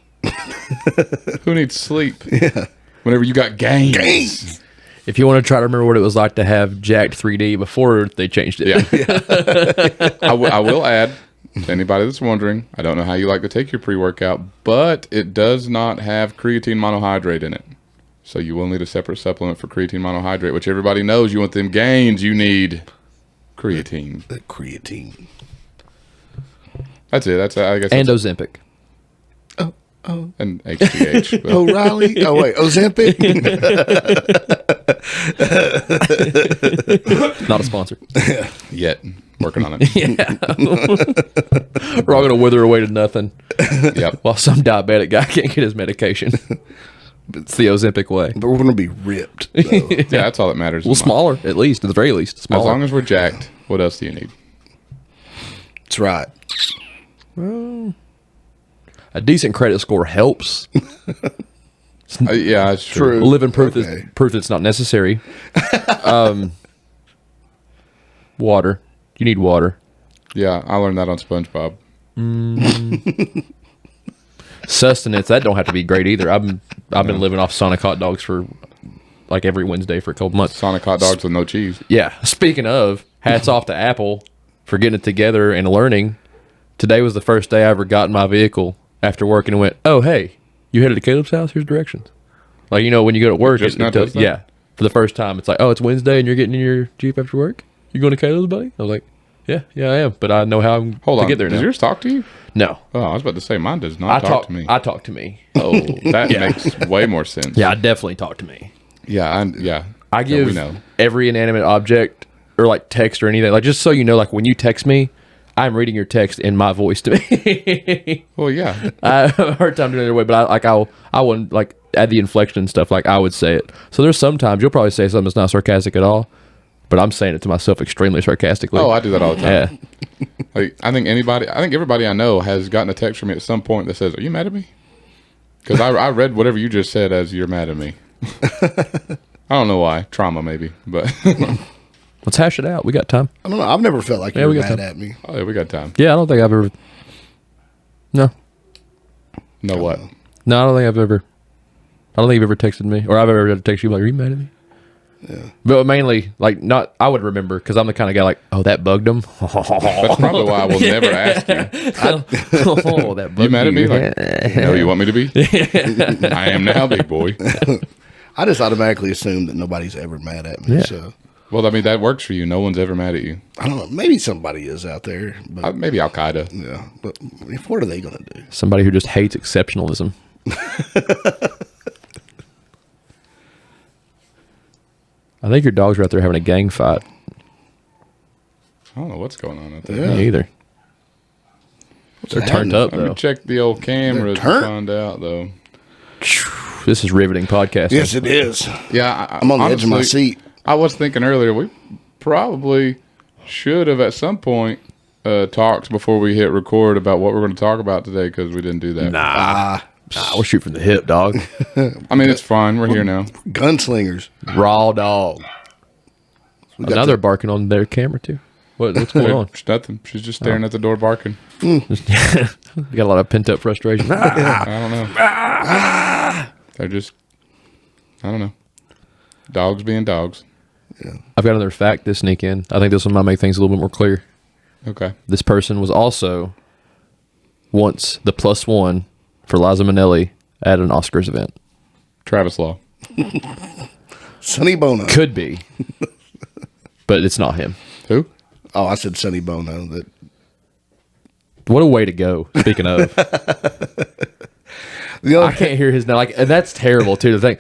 Speaker 1: Who needs sleep? Yeah. Whenever you got gains.
Speaker 2: If you want to try to remember what it was like to have Jacked 3D before they changed it.
Speaker 1: Yeah. I will add, to anybody that's wondering, I don't know how you like to take your pre-workout, but it does not have creatine monohydrate in it. So you will need a separate supplement for creatine monohydrate, which everybody knows you want them gains, you need creatine.
Speaker 3: the creatine.
Speaker 1: That's it. That's I guess.
Speaker 2: And
Speaker 1: that's,
Speaker 2: Ozempic.
Speaker 1: and HGH. But
Speaker 3: O'Reilly? Oh, wait, Ozempic?
Speaker 2: Not a sponsor.
Speaker 1: yet working on it.
Speaker 2: We're all going to wither away to nothing
Speaker 1: Yep.
Speaker 2: while some diabetic guy can't get his medication. It's the Ozempic way.
Speaker 3: But we're going to be ripped. though.
Speaker 1: Yeah, that's all that matters.
Speaker 2: Well, smaller, at least, at the very least. Smaller.
Speaker 1: As long as we're jacked, what else do you need?
Speaker 3: That's right.
Speaker 2: A decent credit score helps.
Speaker 1: Yeah, that's true.
Speaker 3: True.
Speaker 2: Living proof is
Speaker 3: Okay.
Speaker 2: proof that's not necessary. Water. You need water.
Speaker 1: Yeah, I learned that on SpongeBob.
Speaker 2: Sustenance, that don't have to be great either. I've been living off Sonic hot dogs for like every Wednesday for a couple months.
Speaker 1: Sonic hot dogs with no cheese.
Speaker 2: Yeah. Speaking of, hats off to Apple for getting it together and learning. Today was the first day I ever got in my vehicle after work and went, oh, hey, you headed to Caleb's house? Here's directions. Like, you know, when you go to work,
Speaker 1: Just now does that?
Speaker 2: yeah. For the first time, it's like, oh, it's Wednesday and you're getting in your Jeep after work? You going to Caleb's, buddy? I was like, yeah, I am. But I know how I'm
Speaker 1: Hold
Speaker 2: to
Speaker 1: on.
Speaker 2: get there
Speaker 1: Does
Speaker 2: now.
Speaker 1: yours talk to you?
Speaker 2: No.
Speaker 1: Oh, I was about to say mine does not talk to me.
Speaker 2: I talk to me.
Speaker 1: Oh, that makes way more sense.
Speaker 2: Yeah, I definitely talk to me.
Speaker 1: Yeah,
Speaker 2: I
Speaker 1: Yeah,
Speaker 2: give
Speaker 1: we know.
Speaker 2: every inanimate object or like text or anything, like just so you know, like when you text me, I'm reading your text in my voice to me.
Speaker 1: Well, yeah.
Speaker 2: I have a hard time doing it either way, but I wouldn't like add the inflection and stuff, like I would say it. So there's sometimes you'll probably say something that's not sarcastic at all, but I'm saying it to myself extremely sarcastically.
Speaker 1: Oh, I do that all the time.
Speaker 2: Yeah.
Speaker 1: Like, I think everybody I know has gotten a text from me at some point that says, "Are you mad at me?" Because I read whatever you just said as "you're mad at me." I don't know why. Trauma, maybe, but
Speaker 2: Let's hash it out. We got time.
Speaker 3: I don't know. I've never felt like
Speaker 2: Yeah,
Speaker 3: you
Speaker 2: we
Speaker 3: were
Speaker 2: got
Speaker 3: mad
Speaker 2: time.
Speaker 3: at me.
Speaker 1: oh, yeah, we got time.
Speaker 2: Yeah, I don't think I've ever. No,
Speaker 1: Know what?
Speaker 2: no, I don't think I've ever. I don't think you've ever texted me, or I've ever had to text you like, "Are you mad at me?"
Speaker 3: Yeah.
Speaker 2: But mainly, like, not. I would remember because I'm the kind of guy like, "Oh, that bugged him."
Speaker 1: That's probably why I will never ask you.
Speaker 2: Oh, that bugged
Speaker 1: You mad at me?
Speaker 2: you.
Speaker 1: Like, no, you want me to be? I am now, big boy.
Speaker 3: I just automatically assume that nobody's ever mad at me.
Speaker 2: Yeah.
Speaker 3: So
Speaker 1: Well, I mean, that works for you. No one's ever mad at you.
Speaker 3: I don't know. Maybe somebody is out there. But
Speaker 1: Maybe Al Qaeda.
Speaker 3: yeah. But what are they going to do?
Speaker 2: Somebody who just hates exceptionalism. I think your dogs are out there having a gang fight.
Speaker 1: I don't know what's going on out there.
Speaker 3: Yeah.
Speaker 2: Me either.
Speaker 3: What's
Speaker 2: They're turned
Speaker 3: happening?
Speaker 2: up
Speaker 1: Let me
Speaker 2: though.
Speaker 1: check the old cameras to
Speaker 3: turned.
Speaker 1: find out, though.
Speaker 2: This is riveting podcasting.
Speaker 3: Yes, it is.
Speaker 1: Yeah,
Speaker 3: I'm on the edge of my
Speaker 1: honestly,
Speaker 3: seat.
Speaker 1: I was thinking earlier we probably should have at some point talked before we hit record about what we're going to talk about today because we didn't do that.
Speaker 2: Nah, we'll shoot from the hip, dog.
Speaker 1: I mean, it's fine. We're here now.
Speaker 3: Gunslingers.
Speaker 2: Raw dog.
Speaker 3: We got
Speaker 2: Now
Speaker 3: the-
Speaker 2: they're barking on their camera too. What's going on?
Speaker 1: It's nothing. She's just staring at the door barking.
Speaker 2: You got a lot of pent up frustration.
Speaker 1: I don't know. They're just, I don't know. Dogs being dogs.
Speaker 2: I've got another fact to sneak in. I think this one might make things a little bit more clear.
Speaker 1: Okay.
Speaker 2: This person was also once the +1 for Liza Minnelli at an Oscars event.
Speaker 1: Travis Law.
Speaker 3: Sonny Bono.
Speaker 2: Could be, but it's not him.
Speaker 1: Who?
Speaker 3: Oh, I said Sonny Bono. That
Speaker 2: What a way to go. Speaking of,
Speaker 3: the
Speaker 2: I
Speaker 3: other,
Speaker 2: can't hear his name. Like, and that's terrible too. To think,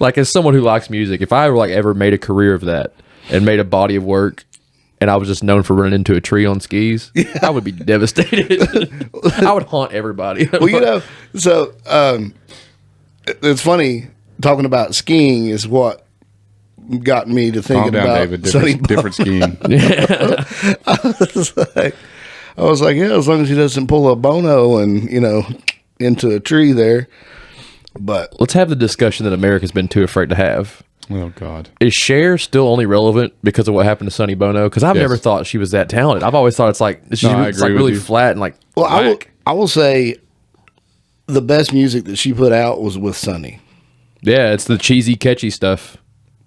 Speaker 2: like as someone who likes music, if I like ever made a career of that and made a body of work, and I was just known for running into a tree on skis, I would be devastated. I would haunt everybody.
Speaker 3: well, you know, so it's funny talking about skiing is what got me to
Speaker 1: Calm
Speaker 3: thinking
Speaker 1: down,
Speaker 3: about
Speaker 1: David.
Speaker 3: Sonny
Speaker 1: Different scheme.
Speaker 3: I was like, yeah, as long as he doesn't pull a Bono and into a tree there. But
Speaker 2: Let's have the discussion that America's been too afraid to have.
Speaker 1: Oh, God.
Speaker 2: Is Cher still only relevant because of what happened to Sonny Bono? Because I've
Speaker 1: Yes.
Speaker 2: never thought she was that talented. I've always thought it's like she's
Speaker 1: I
Speaker 2: it's
Speaker 1: agree
Speaker 2: like
Speaker 1: with
Speaker 2: really
Speaker 1: you.
Speaker 2: flat and like
Speaker 3: well,
Speaker 2: whack.
Speaker 3: I will say the best music that she put out was with Sonny.
Speaker 2: Yeah, it's the cheesy, catchy stuff.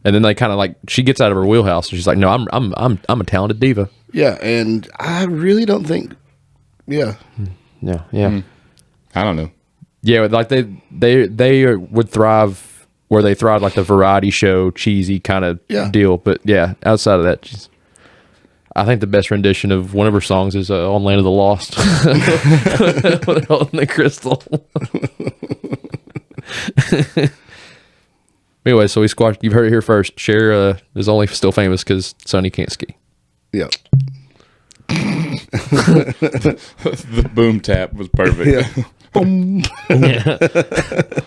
Speaker 2: And then they kind of like she gets out of her wheelhouse and she's like, "No, I'm a talented diva."
Speaker 3: Yeah, and I really don't think. Yeah,
Speaker 2: Yeah, yeah,
Speaker 1: I don't know.
Speaker 2: yeah. Like they would thrive where they thrive, like the variety show, cheesy kind of
Speaker 3: Yeah.
Speaker 2: deal. But yeah, outside of that, I think the best rendition of one of her songs is "On Land of the Lost." Holding the crystal. Anyway, so we squashed. You've heard it here first. Cher is only still famous because Sonny can't ski.
Speaker 3: yeah.
Speaker 1: The boom tap was perfect.
Speaker 3: Yeah. Boom.
Speaker 2: Yeah.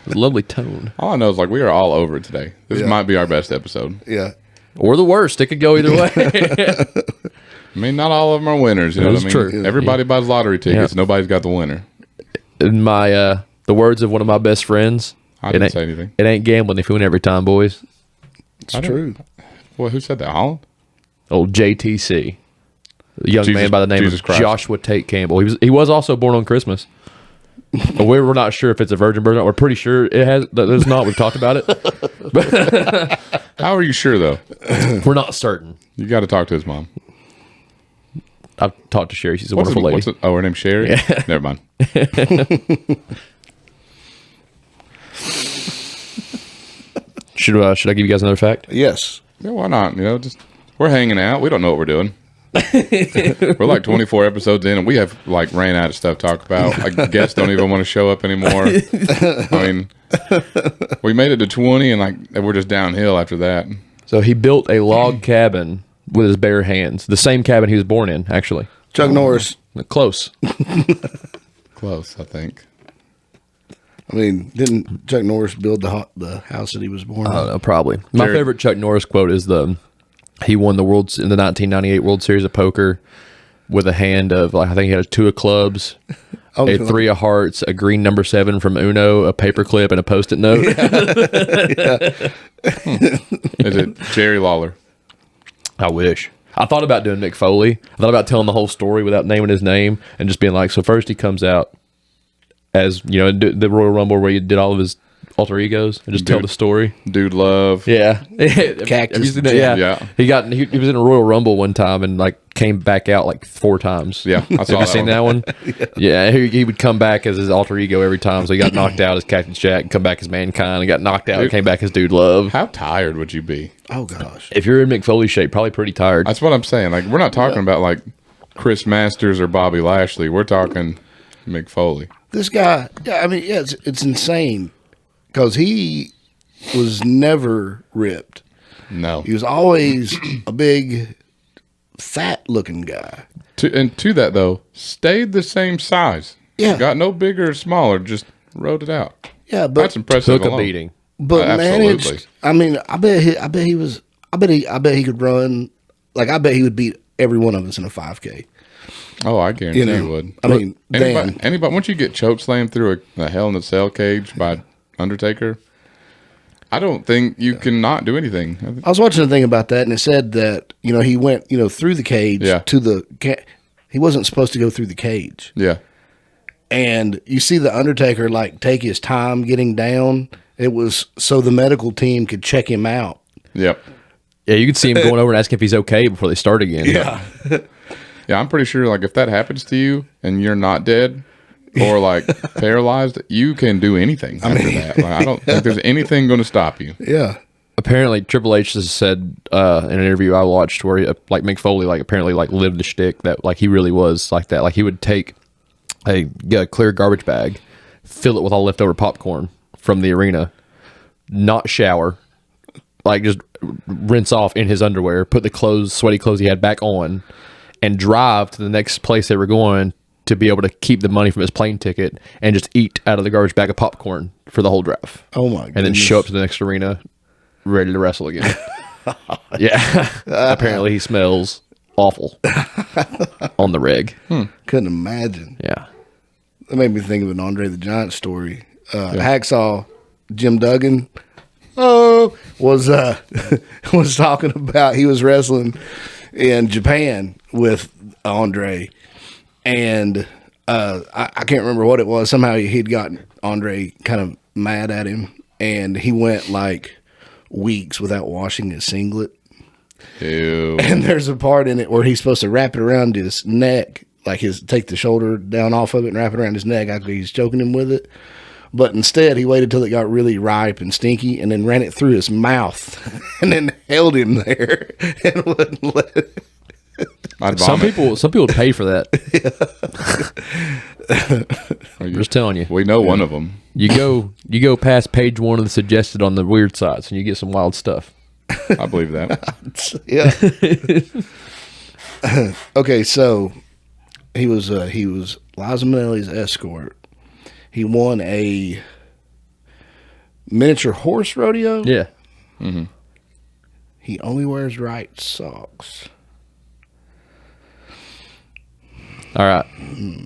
Speaker 2: Lovely tone.
Speaker 1: All I know is like we are all over it today. This
Speaker 3: Yeah.
Speaker 1: might be our best episode.
Speaker 3: Yeah.
Speaker 2: Or the worst. It could go either way.
Speaker 1: I mean, not all of them are winners. You know what I
Speaker 2: That's
Speaker 1: mean?
Speaker 2: true.
Speaker 1: Everybody buys lottery tickets.
Speaker 2: Yeah.
Speaker 1: Nobody's got the winner.
Speaker 2: In my the words of one of my best friends,
Speaker 1: I didn't say anything.
Speaker 2: It ain't gambling if you win every time, boys.
Speaker 3: It's true.
Speaker 1: Well, who said that? Holland?
Speaker 2: Old JTC. A young man by the name
Speaker 1: Jesus
Speaker 2: of
Speaker 1: Christ.
Speaker 2: Joshua Tate Campbell. He was also born on Christmas. But we're not sure if it's a virgin birth. We're pretty sure it has. There's not. We've talked about it.
Speaker 1: How are you sure, though?
Speaker 2: We're not certain.
Speaker 1: You got to talk to his mom.
Speaker 2: I've talked to Sherry. She's a wonderful lady.
Speaker 1: Oh, her name's Sherry?
Speaker 2: Yeah.
Speaker 1: Never mind.
Speaker 2: Should I give you guys another fact?
Speaker 3: Yes.
Speaker 1: Yeah, why not? You know, just we're hanging out. We don't know what we're doing. We're like 24 episodes in, and we have like ran out of stuff to talk about. Like guests don't even want to show up anymore. I mean, we made it to 20, and like we're just downhill after that.
Speaker 2: So he built a log cabin with his bare hands. The same cabin he was born in, actually.
Speaker 3: Chuck Norris.
Speaker 2: Close.
Speaker 1: Close, I think.
Speaker 3: I mean, didn't Chuck Norris build the house that he was born in?
Speaker 2: I don't know, probably. My
Speaker 1: Jared-
Speaker 2: favorite Chuck Norris quote is he won the in the 1998 World Series of Poker with a hand of, like, I think he had a 2 of clubs, a 3 of hearts, a green number 7 from Uno, a paperclip, and a Post-it note.
Speaker 1: Is it Jerry Lawler?
Speaker 2: I wish. I thought about doing Mick Foley. I thought about telling the whole story without naming his name and just being like, so first he comes out as, you know, the Royal Rumble where he did all of his alter egos and just tell the story.
Speaker 1: Dude Love.
Speaker 2: Yeah.
Speaker 3: Cactus
Speaker 2: Have you seen that?
Speaker 3: Jam.
Speaker 2: Yeah.
Speaker 1: Yeah.
Speaker 2: He was in a Royal Rumble one time and like came back out like 4 times.
Speaker 1: Yeah, I saw
Speaker 2: Have you seen that one? Yeah, he would come back as his alter ego every time. So he got knocked out as Cactus Jack and come back as Mankind and got knocked out and came back as Dude Love.
Speaker 1: How tired would you be?
Speaker 3: Oh, gosh.
Speaker 2: If you're in Mick Foley shape, probably pretty tired.
Speaker 1: That's what I'm saying. Like, we're not talking about like Chris Masters or Bobby Lashley. We're talking Mick Foley.
Speaker 3: This guy, yeah, I mean, yeah, it's insane because he was never ripped.
Speaker 1: No.
Speaker 3: He was always a big, fat-looking guy.
Speaker 1: To that, though, stayed the same size.
Speaker 3: Yeah.
Speaker 1: Got no bigger or smaller, just rode it out.
Speaker 3: Yeah, but
Speaker 1: That's impressive.
Speaker 2: Took a
Speaker 1: alone.
Speaker 2: beating.
Speaker 3: but
Speaker 1: Absolutely.
Speaker 3: managed. I mean, I bet he could run. Like, I bet he would beat every one of us in a 5K.
Speaker 1: Oh, I guarantee
Speaker 3: You know,
Speaker 1: you would.
Speaker 3: I mean,
Speaker 1: Anybody, once you get choke slammed through a Hell in a Cell cage by Undertaker, I don't think you can not do anything.
Speaker 3: I was watching a thing about that, and it said that, you know, he went, you know, through the cage
Speaker 1: Yeah.
Speaker 3: to the. He wasn't supposed to go through the cage.
Speaker 1: Yeah.
Speaker 3: And you see the Undertaker like take his time getting down. It was so the medical team could check him out.
Speaker 1: Yep.
Speaker 2: Yeah, you could see him going over and asking if he's okay before they start again.
Speaker 3: Yeah.
Speaker 1: Yeah, I'm pretty sure, like, if that happens to you and you're not dead or, like, paralyzed, you can do anything after that. Like, I don't think there's anything going to stop you.
Speaker 3: Yeah.
Speaker 2: Apparently, Triple H has said in an interview I watched where, like, Mick Foley, like, apparently, like, lived the shtick that, like, he really was like that. Like, he would take a clear garbage bag, fill it with all leftover popcorn from the arena, not shower, like, just rinse off in his underwear, put the sweaty clothes he had back on, and drive to the next place they were going to be able to keep the money from his plane ticket and just eat out of the garbage bag of popcorn for the whole drive.
Speaker 3: Oh my goodness.
Speaker 2: And then show up to the next arena ready to wrestle again. Yeah. Apparently he smells awful on the rig.
Speaker 3: Couldn't imagine.
Speaker 2: Yeah.
Speaker 3: That made me think of an Andre the Giant story. Hacksaw Jim Duggan was was talking about he was wrestling in Japan with Andre, and I can't remember what it was. Somehow he'd gotten Andre kind of mad at him, and he went like weeks without washing his singlet.
Speaker 1: Ew.
Speaker 3: And there's a part in it where he's supposed to wrap it around his neck, like take the shoulder down off of it and wrap it around his neck after he's choking him with it. But instead, he waited till it got really ripe and stinky, and then ran it through his mouth, and then held him there and wouldn't let it.
Speaker 1: I'd
Speaker 2: Some
Speaker 1: vomit.
Speaker 2: people would pay for that. I'm just telling you.
Speaker 1: We know one of them.
Speaker 2: You go past page 1 of the suggested on the weird sites and you get some wild stuff.
Speaker 1: I believe that.
Speaker 3: Yeah. Okay, so He was Liza Minnelli's escort. He won a miniature horse rodeo.
Speaker 2: Yeah.
Speaker 3: He only wears right socks.
Speaker 2: All right.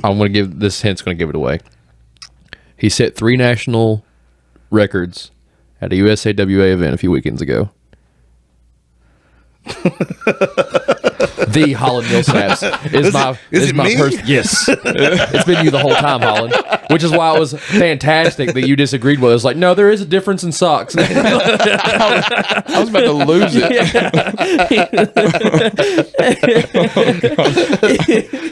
Speaker 2: I'm going to give this hint's going to give it away. He set 3 national records at a USAWA event a few weekends ago. The Holland Millsaps is my person. Yes, it's been you the whole time, Holland. Which is why it was fantastic that you disagreed with. It was like, no, there is a difference in socks.
Speaker 1: I was about to lose it.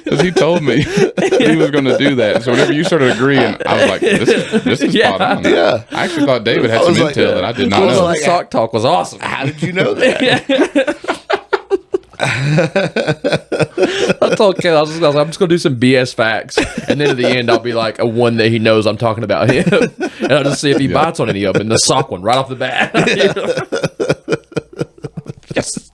Speaker 1: Because he told me he was going to do that. So whenever you started agreeing, I was like, this is spot on.
Speaker 3: Yeah.
Speaker 1: I actually thought David had some intel that I did not
Speaker 2: Well,
Speaker 1: know.
Speaker 2: the sock talk was awesome.
Speaker 3: How did you know that?
Speaker 2: I told Ken, I'm just going to do some BS facts, and then at the end, I'll be like a one that he knows I'm talking about him, and I'll just see if he bites on any of them. And the sock one right off the bat. Yes.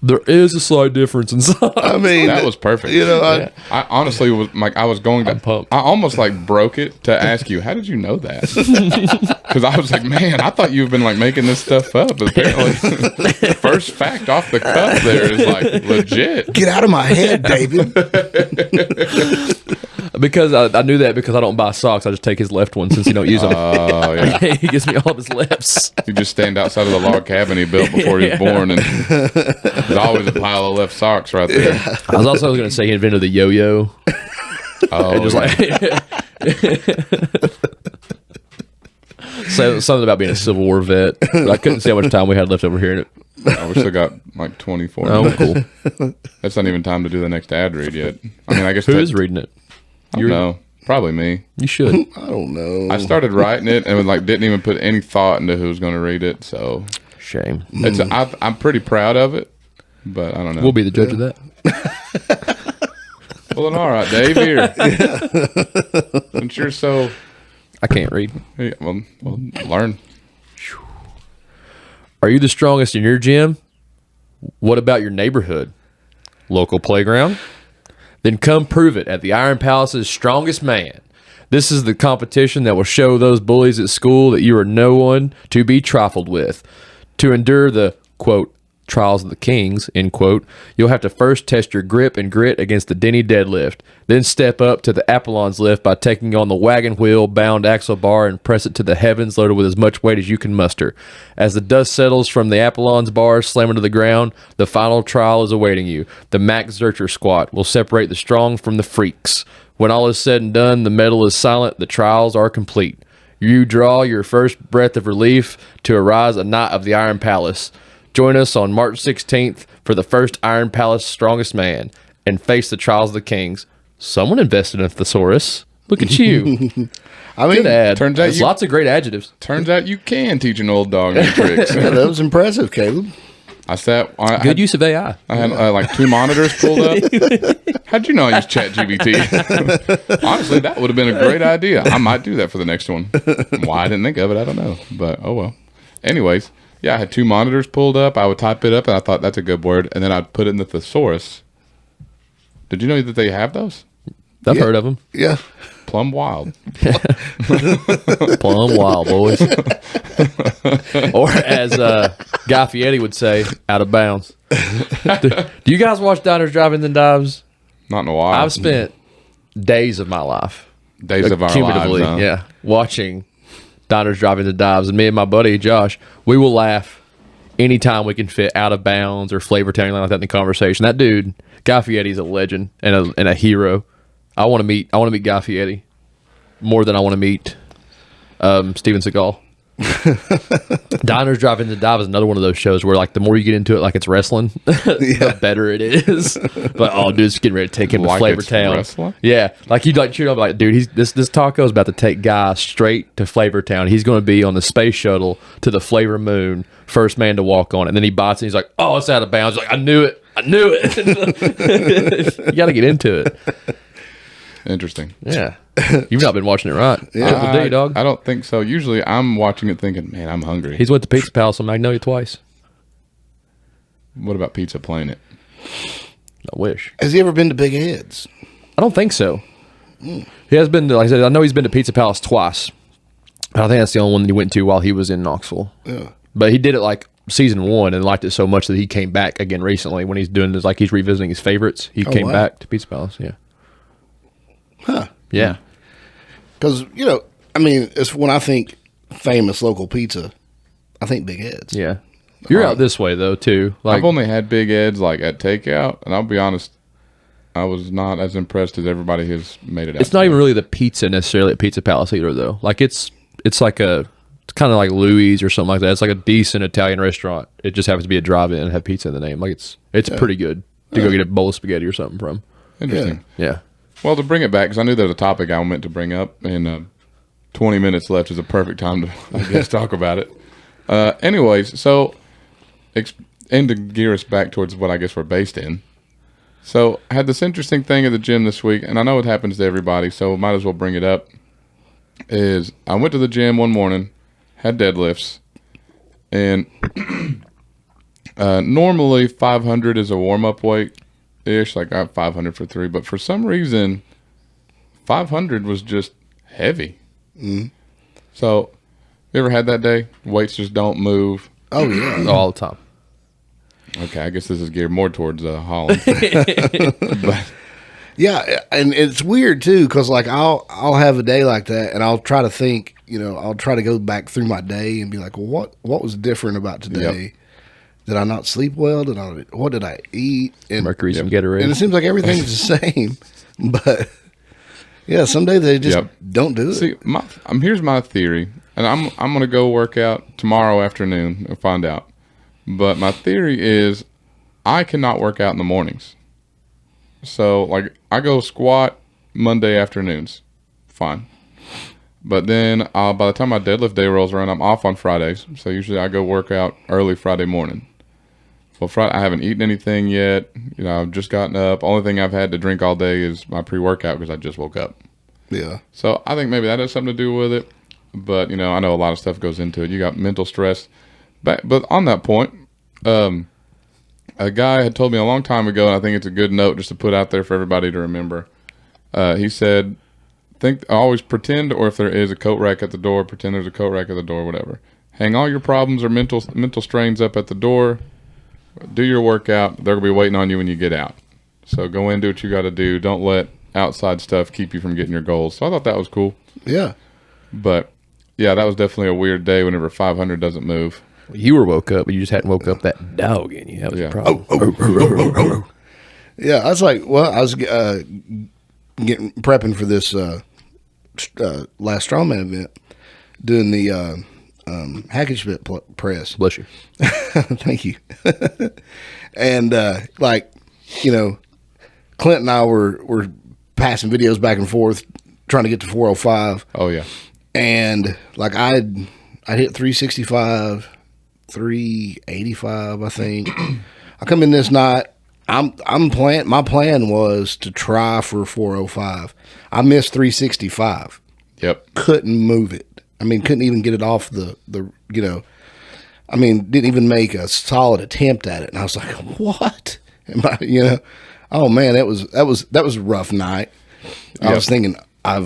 Speaker 2: There is a slight difference in size.
Speaker 3: I mean,
Speaker 1: That was perfect.
Speaker 3: You know,
Speaker 1: I honestly was like, I was going to,
Speaker 2: pumped.
Speaker 1: I almost like broke it to ask you, how did you know that? Because I was like, man, I thought you've been like making this stuff up. But apparently, the first fact off the cuff there is like legit.
Speaker 3: get out of my head, David.
Speaker 2: Because I knew that because I don't buy socks. I just take his left one since he don't use them.
Speaker 1: Oh, yeah.
Speaker 2: He gives me all of his lefts.
Speaker 1: You just stand outside of the log cabin he built before he was born, and there's always a pile of left socks right there.
Speaker 2: I was also going to say he invented the yo-yo.
Speaker 1: Oh,
Speaker 2: And just like so something about being a Civil War vet. But I couldn't see how much time we had left over here.
Speaker 1: we still got like 24
Speaker 2: Oh,
Speaker 1: minutes.
Speaker 2: cool.
Speaker 1: That's not even time to do the next ad read yet. I mean, I guess
Speaker 2: Who is reading it?
Speaker 1: I don't know. Probably me.
Speaker 2: You should.
Speaker 3: I don't know.
Speaker 1: I started writing it and like didn't even put any thought into who was going to read it. So
Speaker 2: Shame.
Speaker 1: it's I'm pretty proud of it, but I don't know.
Speaker 2: We'll be the judge of that.
Speaker 1: Well, then, all right, Dave. Here, since you're so,
Speaker 2: I can't read.
Speaker 1: hey, well, learn.
Speaker 2: Are you the strongest in your gym? What about your neighborhood? Local playground? Then come prove it at the Iron Palace's Strongest Man. This is the competition that will show those bullies at school that you are no one to be trifled with. To endure the, quote, trials of the kings, end quote, you'll have to first test your grip and grit against the Denny deadlift, then step up to the Apollon's lift by taking on the wagon wheel bound axle bar and press it to the heavens loaded with as much weight as you can muster. As the dust settles from the Apollon's bar slamming to the ground, the final trial is awaiting you. The Max Zercher squat will separate the strong from the freaks. When all is said and done, the medal is silent, the trials are complete. You draw your first breath of relief to arise a knight of the Iron Palace. Join us on March 16th for the first Iron Palace Strongest Man and face the trials of the kings. Someone invested in a thesaurus. Look at you.
Speaker 3: I mean,
Speaker 2: Good ad.
Speaker 1: Turns out
Speaker 2: There's
Speaker 1: you-
Speaker 2: lots of great adjectives.
Speaker 1: Turns out you can teach an old dog new tricks.
Speaker 3: yeah, that was impressive, Caleb.
Speaker 1: I sat. I
Speaker 2: Good
Speaker 1: had,
Speaker 2: use of AI.
Speaker 1: I had like 2 monitors pulled up. How'd you know I use ChatGPT? Honestly, that would have been a great idea. I might do that for the next one. Why I didn't think of it, I don't know. But oh well. Anyways, yeah, I had 2 monitors pulled up. I would type it up, and I thought that's a good word, and then I'd put it in the thesaurus. Did you know that they have those?
Speaker 2: I've heard of them.
Speaker 3: Yeah.
Speaker 1: Plumb wild.
Speaker 2: Plum wild, boys. Or as Guy Fieri would say, out of bounds. Do you guys watch Diners, Drive-Ins, and Dives?
Speaker 1: Not in a while.
Speaker 2: I've spent days of my life,
Speaker 1: days of our lives.
Speaker 2: cumulatively,
Speaker 1: Huh?
Speaker 2: yeah, watching Diners, Drive-Ins, and Dives. And me and my buddy Josh, we will laugh anytime we can fit Out of Bounds or Flavor Town, like that in the conversation. That dude, Guy Fieri, is a legend and a hero. I want to meet Guy Fieri more than I want to meet Steven Seagal. Diners, Drive-Ins, and Dives is another one of those shows where like the more you get into it, like it's wrestling, the better it is. But oh, dude, it's getting ready to take him to
Speaker 1: Like
Speaker 2: Flavor
Speaker 1: it's
Speaker 2: Town.
Speaker 1: wrestling?
Speaker 2: Yeah, like you'd like cheer up like, dude, this taco is about to take Guy straight to Flavor Town. He's going to be on the space shuttle to the Flavor Moon, first man to walk on it. And then he bites and he's like, oh, it's out of bounds. He's like, I knew it. You got to get into it.
Speaker 1: Interesting.
Speaker 2: Yeah. You've not been watching it right. Yeah. Good day, dog.
Speaker 1: I don't think so. Usually I'm watching it thinking, man, I'm hungry.
Speaker 2: He's went to Pizza Palace on Magnolia twice.
Speaker 1: What about Pizza Planet?
Speaker 2: I wish.
Speaker 3: Has he ever been to Big Ed's?
Speaker 2: I don't think so. He has been to, like I said, I know he's been to Pizza Palace twice. I think that's the only one that he went to while he was in Knoxville.
Speaker 3: Yeah.
Speaker 2: But he did it like season 1 and liked it so much that he came back again recently when he's doing this, like he's revisiting his favorites. He came back to Pizza Palace. Yeah.
Speaker 3: Huh.
Speaker 2: Yeah.
Speaker 3: Because, you know, I mean, it's when I think famous local pizza, I think Big Ed's.
Speaker 2: Yeah. You're out this way though too. Like
Speaker 1: I've only had Big Ed's like at takeout, and I'll be honest, I was not as impressed as everybody has made it out.
Speaker 2: it's not even really the pizza necessarily at Pizza Palace either though. Like it's like it's kind of like Louis or something like that. It's like a decent Italian restaurant. It just happens to be a drive-in and have pizza in the name. Like it's pretty good to go get a bowl of spaghetti or something from.
Speaker 1: Interesting.
Speaker 2: Yeah.
Speaker 1: Well, to bring it back, because I knew there was a topic I meant to bring up, and 20 minutes left is a perfect time to, I guess, talk about it. Anyways, so, and to gear us back towards what I guess we're based in. So, I had this interesting thing at the gym this week, and I know it happens to everybody, so might as well bring it up, is I went to the gym one morning, had deadlifts, and normally 500 is a warm-up weight. Ish, like I got 500 for 3, but for some reason 500 was just heavy. So you ever had that day weights just don't move?
Speaker 3: Oh, yeah.
Speaker 2: All the time.
Speaker 1: Okay, I guess this is geared more towards Holland. But
Speaker 3: Yeah, and it's weird too, because like I'll have a day like that, and I'll try to think, you know, I'll try to go back through my day and be like, well, what was different about today?
Speaker 1: Yep.
Speaker 3: Did I not sleep well? What did I eat? And,
Speaker 2: Mercury, some Gatorade.
Speaker 3: and it seems like everything's the same, but yeah, some days they just don't do it.
Speaker 1: see, here's my theory, and I'm gonna go work out tomorrow afternoon and find out. But my theory is I cannot work out in the mornings. So like I go squat Monday afternoons, fine. But then by the time my deadlift day rolls around, I'm off on Fridays. So usually I go work out early Friday morning. Well, Friday I haven't eaten anything yet. You know, I've just gotten up. Only thing I've had to drink all day is my pre-workout because I just woke up.
Speaker 3: Yeah.
Speaker 1: So I think maybe that has something to do with it. But, you know, I know a lot of stuff goes into it. You got mental stress. But on that point, a guy had told me a long time ago, and I think it's a good note just to put out there for everybody to remember. He said, always pretend, or if there is a coat rack at the door, pretend there's a coat rack at the door, whatever. Hang all your problems or mental strains up at the door. Do your workout. They're going to be waiting on you when you get out. So go in, do what you got to do. Don't let outside stuff keep you from getting your goals. So I thought that was cool.
Speaker 3: Yeah.
Speaker 1: But, yeah, that was definitely a weird day whenever 500 doesn't move.
Speaker 2: You were woke up, but you just hadn't woke up that dog in you. That was the problem.
Speaker 3: Yeah. I was like, well, I was prepping for this last Strongman event, doing the Hackett-Schmidt press.
Speaker 2: Bless you.
Speaker 3: Thank you. And like, you know, Clint and I were passing videos back and forth, trying to get to 405.
Speaker 1: Oh, yeah.
Speaker 3: And like I hit 365, 385, I think. I come in this night. My plan was to try for 405. I missed 365.
Speaker 1: Yep.
Speaker 3: Couldn't move it. I mean, couldn't even get it off the you know. I mean, didn't even make a solid attempt at it. And I was like, what? Am I, you know? Oh man, that was a rough night. I was thinking I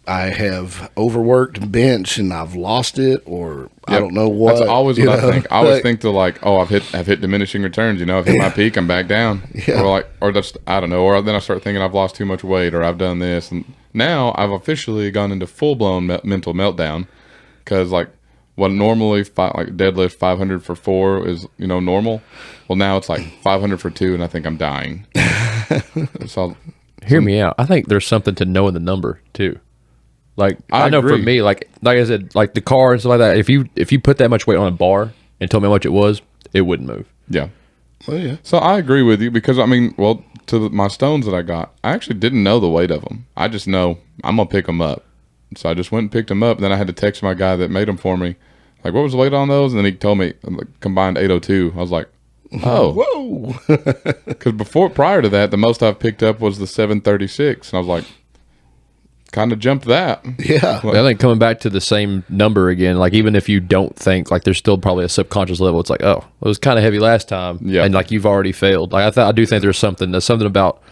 Speaker 3: have overworked bench and I've lost it, or I don't know what.
Speaker 1: That's always what I think. I always think to like, oh, I've hit diminishing returns. You know, I've hit my peak, I'm back down.
Speaker 3: Yeah.
Speaker 1: Or just I don't know. Or then I start thinking I've lost too much weight, or I've done this, and now I've officially gone into full blown mental meltdown because like what normally like deadlift 500 for 4 is normal. Well, now it's like 500 for 2, and I think I'm dying. So
Speaker 2: Hear me out. I think there's something to knowing the number too. Like I know for
Speaker 1: agree.
Speaker 2: me, like I said, like the car and stuff like that. If you put that much weight on a bar and told me how much it was, it wouldn't move.
Speaker 1: yeah.
Speaker 3: Well, yeah.
Speaker 1: So I agree with you because I mean, well, my stones that I got, I actually didn't know the weight of them. I just know I'm gonna pick them up. So I just went and picked them up. Then I had to text my guy that made them for me, like, what was the weight on those? And then he told me combined 802. I was like, oh,
Speaker 3: Whoa.
Speaker 1: because prior to that, the most I've picked up was the 736, and I was like, kind of jump that.
Speaker 3: Yeah.
Speaker 2: I think coming back to the same number again, like even if you don't think, like there's still probably a subconscious level. It's like, oh, it was kind of heavy last time,
Speaker 1: Yeah.
Speaker 2: and like you've already failed. Like I do think there's something about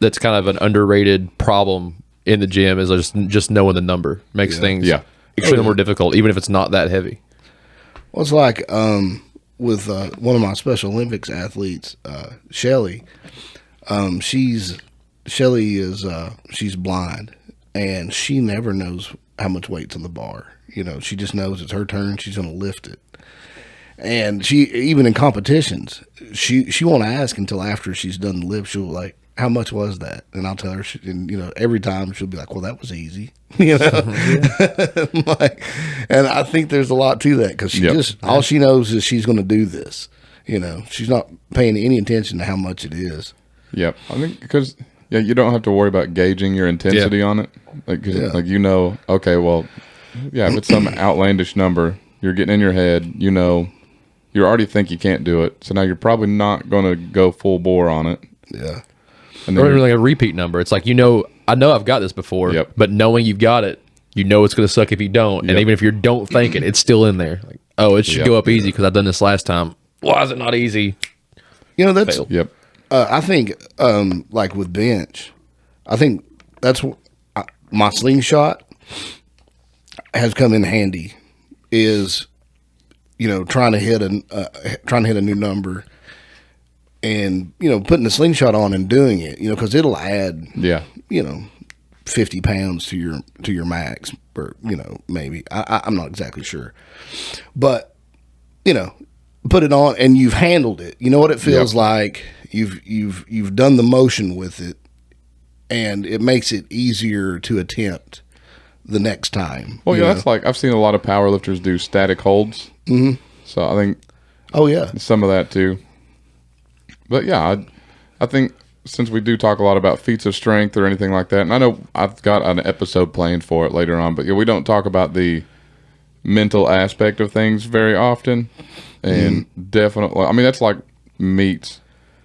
Speaker 2: that's kind of an underrated problem in the gym is just knowing the number makes things extremely more difficult, even if it's not that heavy.
Speaker 3: Well, it's like with one of my Special Olympics athletes, Shelly. She's blind, and she never knows how much weight's on the bar. You know, she just knows it's her turn. She's going to lift it. And she, even in competitions, she won't ask until after she's done the lift. She'll like, how much was that? And I'll tell her, and, you know, every time she'll be like, well, that was easy. You know? Like, and I think there's a lot to that because all she knows is she's going to do this. You know, she's not paying any attention to how much it is.
Speaker 1: Yep. I think because, you don't have to worry about gauging your intensity on it. Like, like, you know, okay, well, if it's some outlandish number, you're getting in your head, you know, you already think you can't do it. So now you're probably not going to go full bore on it.
Speaker 3: Yeah.
Speaker 1: And
Speaker 2: Or
Speaker 1: then
Speaker 2: even like a repeat number. It's like, you know, I know I've got this before, but knowing you've got it, you know it's going to suck if you don't. And even if you don't think it, it's still in there. Like, oh, it should go up easy because I've done this last time. Why is it not easy?
Speaker 3: You know, that's,
Speaker 2: Fail.
Speaker 3: I think, like with bench, I think that's my slingshot has come in handy is, you know, trying to hit a new number and, you know, putting the slingshot on and doing it, you know, because it'll add, you know, 50 pounds to your max, or, you know, maybe I'm not exactly sure, but, you know, put it on and you've handled it. You know what it feels like. You've done the motion with it, and it makes it easier to attempt the next time.
Speaker 1: Well, that's like I've seen a lot of power lifters do static holds. Mm-hmm. So I think some of that too. But yeah, I think since we do talk a lot about feats of strength or anything like that, and I know I've got an episode planned for it later on, but we don't talk about the mental aspect of things very often. And definitely, I mean, that's like meets.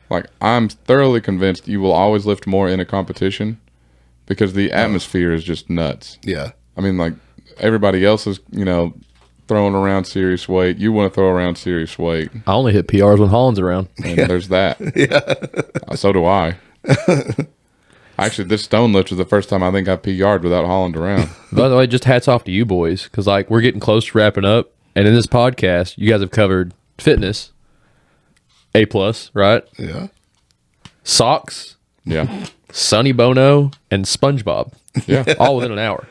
Speaker 1: Like, I'm thoroughly convinced you will always lift more in a competition because the atmosphere is just nuts.
Speaker 3: Yeah.
Speaker 1: I mean, like, everybody else is, you know, throwing around serious weight. You want to throw around serious weight.
Speaker 2: I only hit PRs when Holland's around.
Speaker 1: And there's that. So do I. Actually, this stone lift was the first time I think I PR'd without Holland around.
Speaker 2: By the way, just hats off to you boys because, like, we're getting close to wrapping up. And in this podcast, you guys have covered fitness, A+, right?
Speaker 3: Yeah.
Speaker 2: Socks,
Speaker 1: Yeah.
Speaker 2: Sonny Bono, and SpongeBob.
Speaker 1: Yeah.
Speaker 2: All within an hour.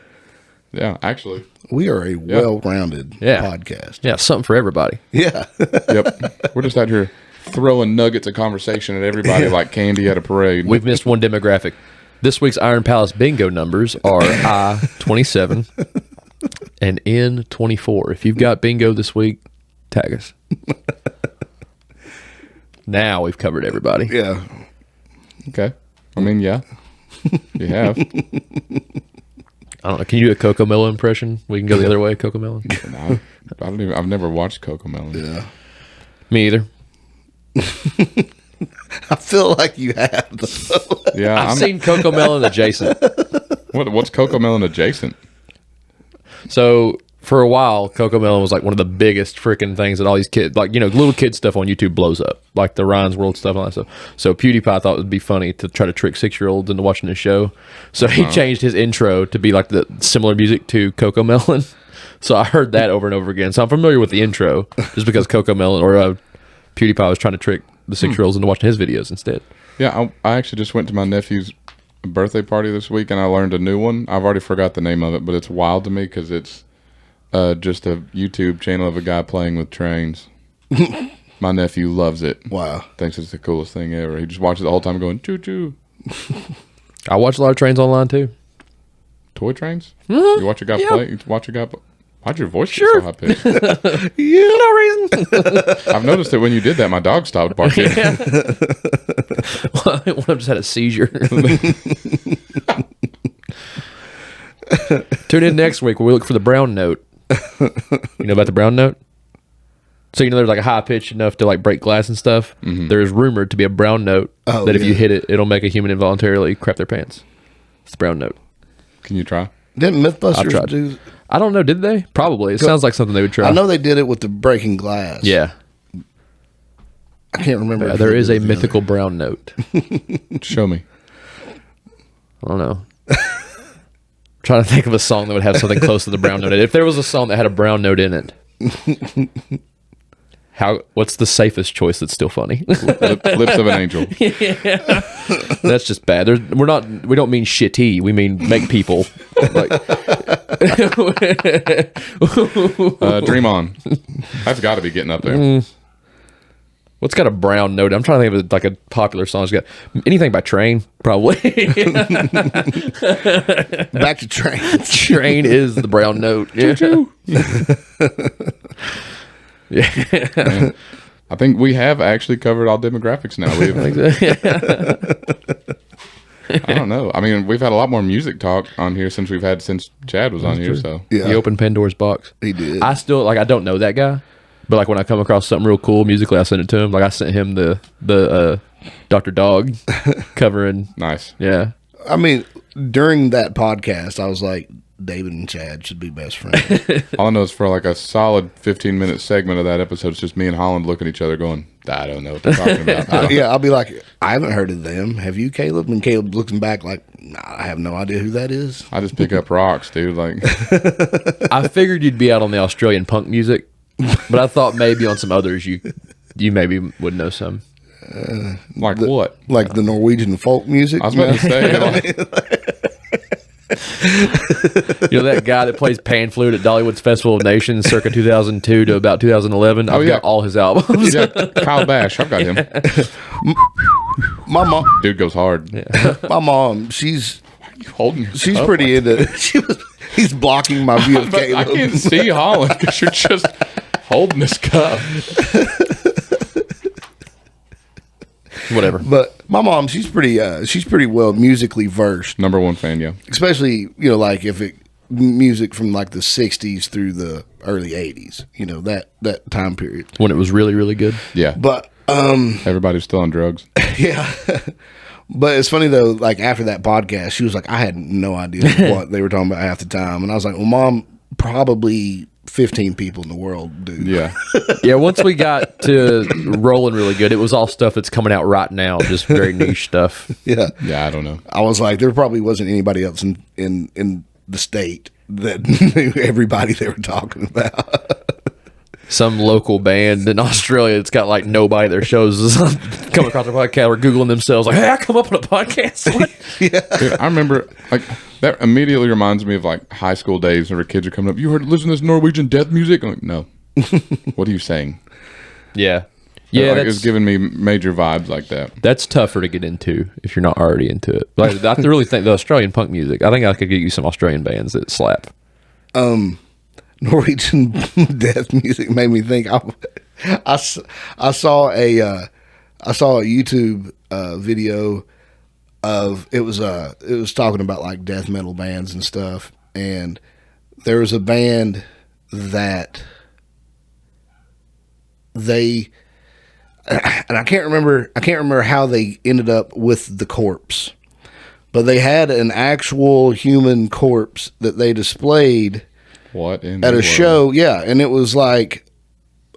Speaker 1: Yeah, actually.
Speaker 3: We are a well-rounded podcast.
Speaker 2: Yeah, something for everybody.
Speaker 3: Yeah.
Speaker 1: Yep. We're just out here throwing nuggets of conversation at everybody like candy at a parade.
Speaker 2: We've missed one demographic. This week's Iron Palace bingo numbers are I-27 and N-24. If you've got bingo this week, tag us. Now we've covered everybody.
Speaker 3: Yeah.
Speaker 1: Okay. I mean, yeah. You have.
Speaker 2: I don't know. Can you do a Coco Melon impression? We can go the other way, Coco Melon.
Speaker 1: No, I've never watched Coco Melon.
Speaker 3: Yeah.
Speaker 2: Me either.
Speaker 3: I feel like you have.
Speaker 1: Yeah.
Speaker 2: I've seen Coco Melon adjacent.
Speaker 1: What's Coco Melon adjacent?
Speaker 2: So for a while, Coco Melon was like one of the biggest freaking things that all these kids, like, you know, little kid stuff on YouTube blows up, like the Ryan's World stuff and all that stuff. So PewDiePie thought it would be funny to try to trick 6-year-olds into watching the show. So he changed his intro to be like the similar music to Coco Melon. So I heard that over and over again. So I'm familiar with the intro just because Coco Melon or PewDiePie was trying to trick the 6-year-olds into watching his videos instead.
Speaker 1: Yeah, I actually just went to my nephew's birthday party this week and I learned a new one. I've already forgot the name of it, but it's wild to me because it's just a YouTube channel of a guy playing with trains. My nephew loves it.
Speaker 3: Wow.
Speaker 1: Thinks it's the coolest thing ever. He just watches it the whole time going, choo-choo.
Speaker 2: I watch a lot of trains online too.
Speaker 1: Toy trains? Mm-hmm. You watch a guy play? You watch a guy play? Why'd your voice get so high-pitched?
Speaker 2: For no reason.
Speaker 1: I've noticed that when you did that, my dog stopped barking.
Speaker 2: Well, one of them just had a seizure. Tune in next week where we look for the brown note. You know about the brown note? So, you know, there's like a high pitch enough to like break glass and stuff. Mm-hmm. There is rumored to be a brown note that if you hit it, it'll make a human involuntarily crap their pants. It's the brown note.
Speaker 1: Can you try?
Speaker 3: Didn't
Speaker 2: I've
Speaker 3: Mythbusters
Speaker 2: tried.
Speaker 3: do?
Speaker 2: I don't know. Did they? Probably. It sounds like something they would try.
Speaker 3: I know they did it with the breaking glass.
Speaker 2: Yeah.
Speaker 3: I can't remember.
Speaker 2: Yeah,
Speaker 3: if
Speaker 2: there
Speaker 3: they
Speaker 2: is
Speaker 3: did
Speaker 2: a
Speaker 3: it the
Speaker 2: mythical brown note.
Speaker 1: Show me.
Speaker 2: I don't know. Trying to think of a song that would have something close to the brown note. If there was a song that had a brown note in it, what's the safest choice that's still funny?
Speaker 1: Lips of an angel.
Speaker 2: That's just bad. We don't mean shitty. We mean make people. Like,
Speaker 1: Dream on. That's got to be getting up there.
Speaker 2: what's got a brown note? I'm trying to think of like a popular song. It's got anything by Train, probably.
Speaker 3: Back to Train.
Speaker 2: Train is the brown note. Yeah. Yeah.
Speaker 1: I think we have actually covered all demographics now. I don't know. I mean, we've had a lot more music talk on here since Chad was on here. So
Speaker 3: Yeah.
Speaker 2: He opened Pandora's box.
Speaker 3: He did.
Speaker 2: I still I don't know that guy, but like when I come across something real cool musically, I send it to him. Like I sent him the Dr. Dog covering.
Speaker 1: nice.
Speaker 2: Yeah.
Speaker 3: I mean, during that podcast, I was like, David and Chad should be best friends.
Speaker 1: All I know is for like a solid 15-minute segment of that episode, it's just me and Holland looking at each other going, I don't know what they're talking about.
Speaker 3: Yeah, I'll be like, I haven't heard of them. Have you, Caleb? And Caleb looking back like, nah, I have no idea who that is.
Speaker 1: I just pick up rocks, dude. Like,
Speaker 2: I figured you'd be out on the Australian punk music, but I thought maybe on some others you maybe would know some.
Speaker 1: like what?
Speaker 3: Like the Norwegian folk music.
Speaker 1: I was about to say, like,
Speaker 2: You know that guy that plays pan flute at Dollywood's Festival of Nations circa 2002 to about 2011? I've
Speaker 1: yeah.
Speaker 2: got all his albums.
Speaker 1: yeah, Kyle Bash. I've got him.
Speaker 3: My mom,
Speaker 1: Dude goes hard.
Speaker 3: my mom, she's
Speaker 1: You holding your
Speaker 3: she's
Speaker 1: cup
Speaker 3: pretty
Speaker 1: like
Speaker 3: into. He's blocking my view of
Speaker 1: that? I
Speaker 3: Caleb.
Speaker 1: can't see Holland because you're just holding this cup.
Speaker 2: Whatever.
Speaker 3: But my mom, she's pretty well musically versed,
Speaker 1: Number one fan, yeah.
Speaker 3: especially like if it music from like the '60s through the early '80s. That time period.
Speaker 2: When it was really, really good.
Speaker 1: Yeah.
Speaker 3: But
Speaker 1: Everybody's still on drugs.
Speaker 3: yeah. But it's funny though, like after that podcast, she was like, I had no idea what they were talking about half the time. And I was like, well, Mom, probably 15 people in the world do.
Speaker 1: Yeah.
Speaker 2: Yeah, once we got to rolling really good, it was all stuff that's coming out right now, just very niche stuff.
Speaker 3: Yeah.
Speaker 1: Yeah, I don't know.
Speaker 3: I was like, there probably wasn't anybody else in the state that knew everybody they were talking about.
Speaker 2: Some local band in Australia that's got like nobody at their shows come across their podcast or Googling themselves like, hey, I come up on a podcast. What?
Speaker 1: Dude, I remember, like, that immediately reminds me of, like, high school days whenever kids are coming up. You heard listen to this Norwegian death music? I'm like, no. What are you saying?
Speaker 2: Yeah. Yeah,
Speaker 1: Like, it's giving me major vibes like that.
Speaker 2: that's tougher to get into if you're not already into it. Like, I really think the Australian punk music, I think I could get you some Australian bands that slap.
Speaker 3: Norwegian death music made me think. I saw a YouTube video of it was talking about like death metal bands and stuff, and there was a band that and I can't remember how they ended up with the corpse, but they had an actual human corpse that they displayed
Speaker 1: What in
Speaker 3: at
Speaker 1: the
Speaker 3: a
Speaker 1: world?
Speaker 3: show, yeah, and it was like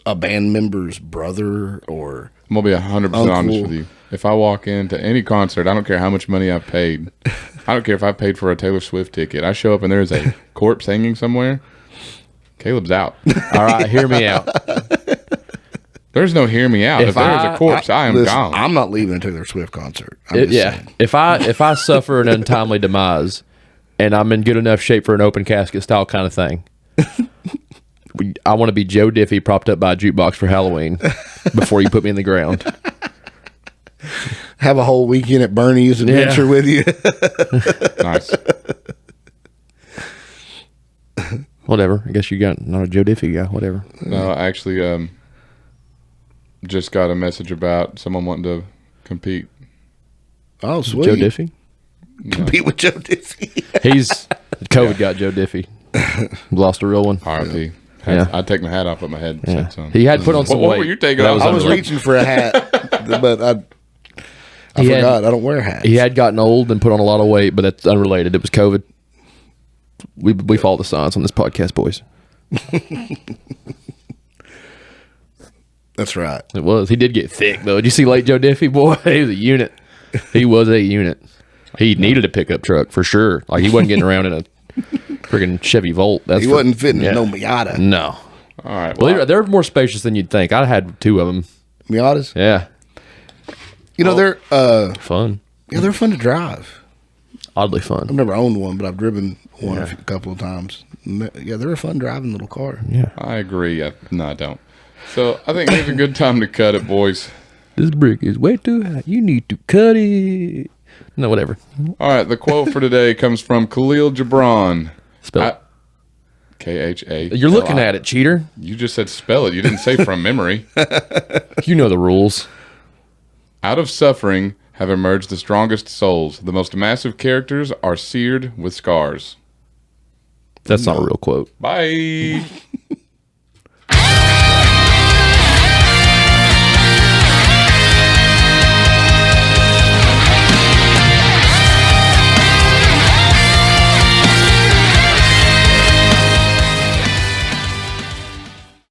Speaker 3: a band member's brother or
Speaker 1: I'm going to be 100% honest
Speaker 3: Uncle.
Speaker 1: with you. If I walk into any concert, I don't care how much money I've paid. I don't care if I paid for a Taylor Swift ticket. I show up and there's a corpse hanging somewhere. Caleb's out.
Speaker 2: All right, hear me out.
Speaker 1: There's no hear me out.
Speaker 2: If
Speaker 1: If there's a corpse, I am
Speaker 3: listen,
Speaker 1: gone.
Speaker 3: I'm not leaving a Taylor Swift concert. I'm just
Speaker 2: Yeah.
Speaker 3: saying.
Speaker 2: If I suffer an untimely demise and I'm in good enough shape for an open casket style kind of thing, I want to be Joe Diffie propped up by a jukebox for Halloween before you put me in the ground.
Speaker 3: Have a whole weekend at Bernie's adventure with you.
Speaker 1: Nice.
Speaker 2: Whatever. I guess you got not a Joe Diffie guy. Whatever.
Speaker 1: No, I actually just got a message about someone wanting to compete.
Speaker 3: Oh, sweet.
Speaker 2: Joe Diffie.
Speaker 3: Compete with Joe Diffie.
Speaker 2: He's COVID got Joe Diffie. Lost a real one.
Speaker 1: RIP.
Speaker 2: Yeah.
Speaker 1: I'd take my hat off, put my head
Speaker 2: Yeah.
Speaker 1: on.
Speaker 2: He had put on some
Speaker 1: What
Speaker 2: weight.
Speaker 1: were you taking
Speaker 2: That
Speaker 1: off?
Speaker 3: I was
Speaker 2: unreal.
Speaker 3: reaching for a hat, but I
Speaker 2: He had-
Speaker 3: forgot. I don't wear hats.
Speaker 2: He had gotten old and put on a lot of weight, but that's unrelated. It was COVID. We follow the signs on this podcast, boys.
Speaker 3: That's right.
Speaker 2: It was. He did get thick though. Did you see late Joe Diffie, boy? He was a unit. He was a unit. He needed a pickup truck for sure. Like he wasn't getting around in a friggin' Chevy Volt.
Speaker 3: He wasn't fitting in no Miata.
Speaker 2: No.
Speaker 1: All right.
Speaker 2: Well, they're more spacious than you'd think. I had 2 of them.
Speaker 3: Miatas?
Speaker 2: Yeah.
Speaker 3: You know, they're
Speaker 2: Fun.
Speaker 3: yeah, they're fun to drive.
Speaker 2: Oddly fun.
Speaker 3: I've never owned one, but I've driven one a couple of times. Yeah, they're a fun driving little car.
Speaker 2: Yeah.
Speaker 1: I agree. No, I don't. So I think here's a good time to cut it, boys.
Speaker 2: This brick is way too high. You need to cut it. No, whatever.
Speaker 1: All right. The quote for today comes from Khalil Gibran.
Speaker 2: Spell it.
Speaker 1: K-H-A.
Speaker 2: You're looking at it, cheater.
Speaker 1: You just said spell it. You didn't say from memory.
Speaker 2: You know the rules.
Speaker 1: Out of suffering have emerged the strongest souls. The most massive characters are seared with scars.
Speaker 2: That's not a real quote.
Speaker 1: Bye.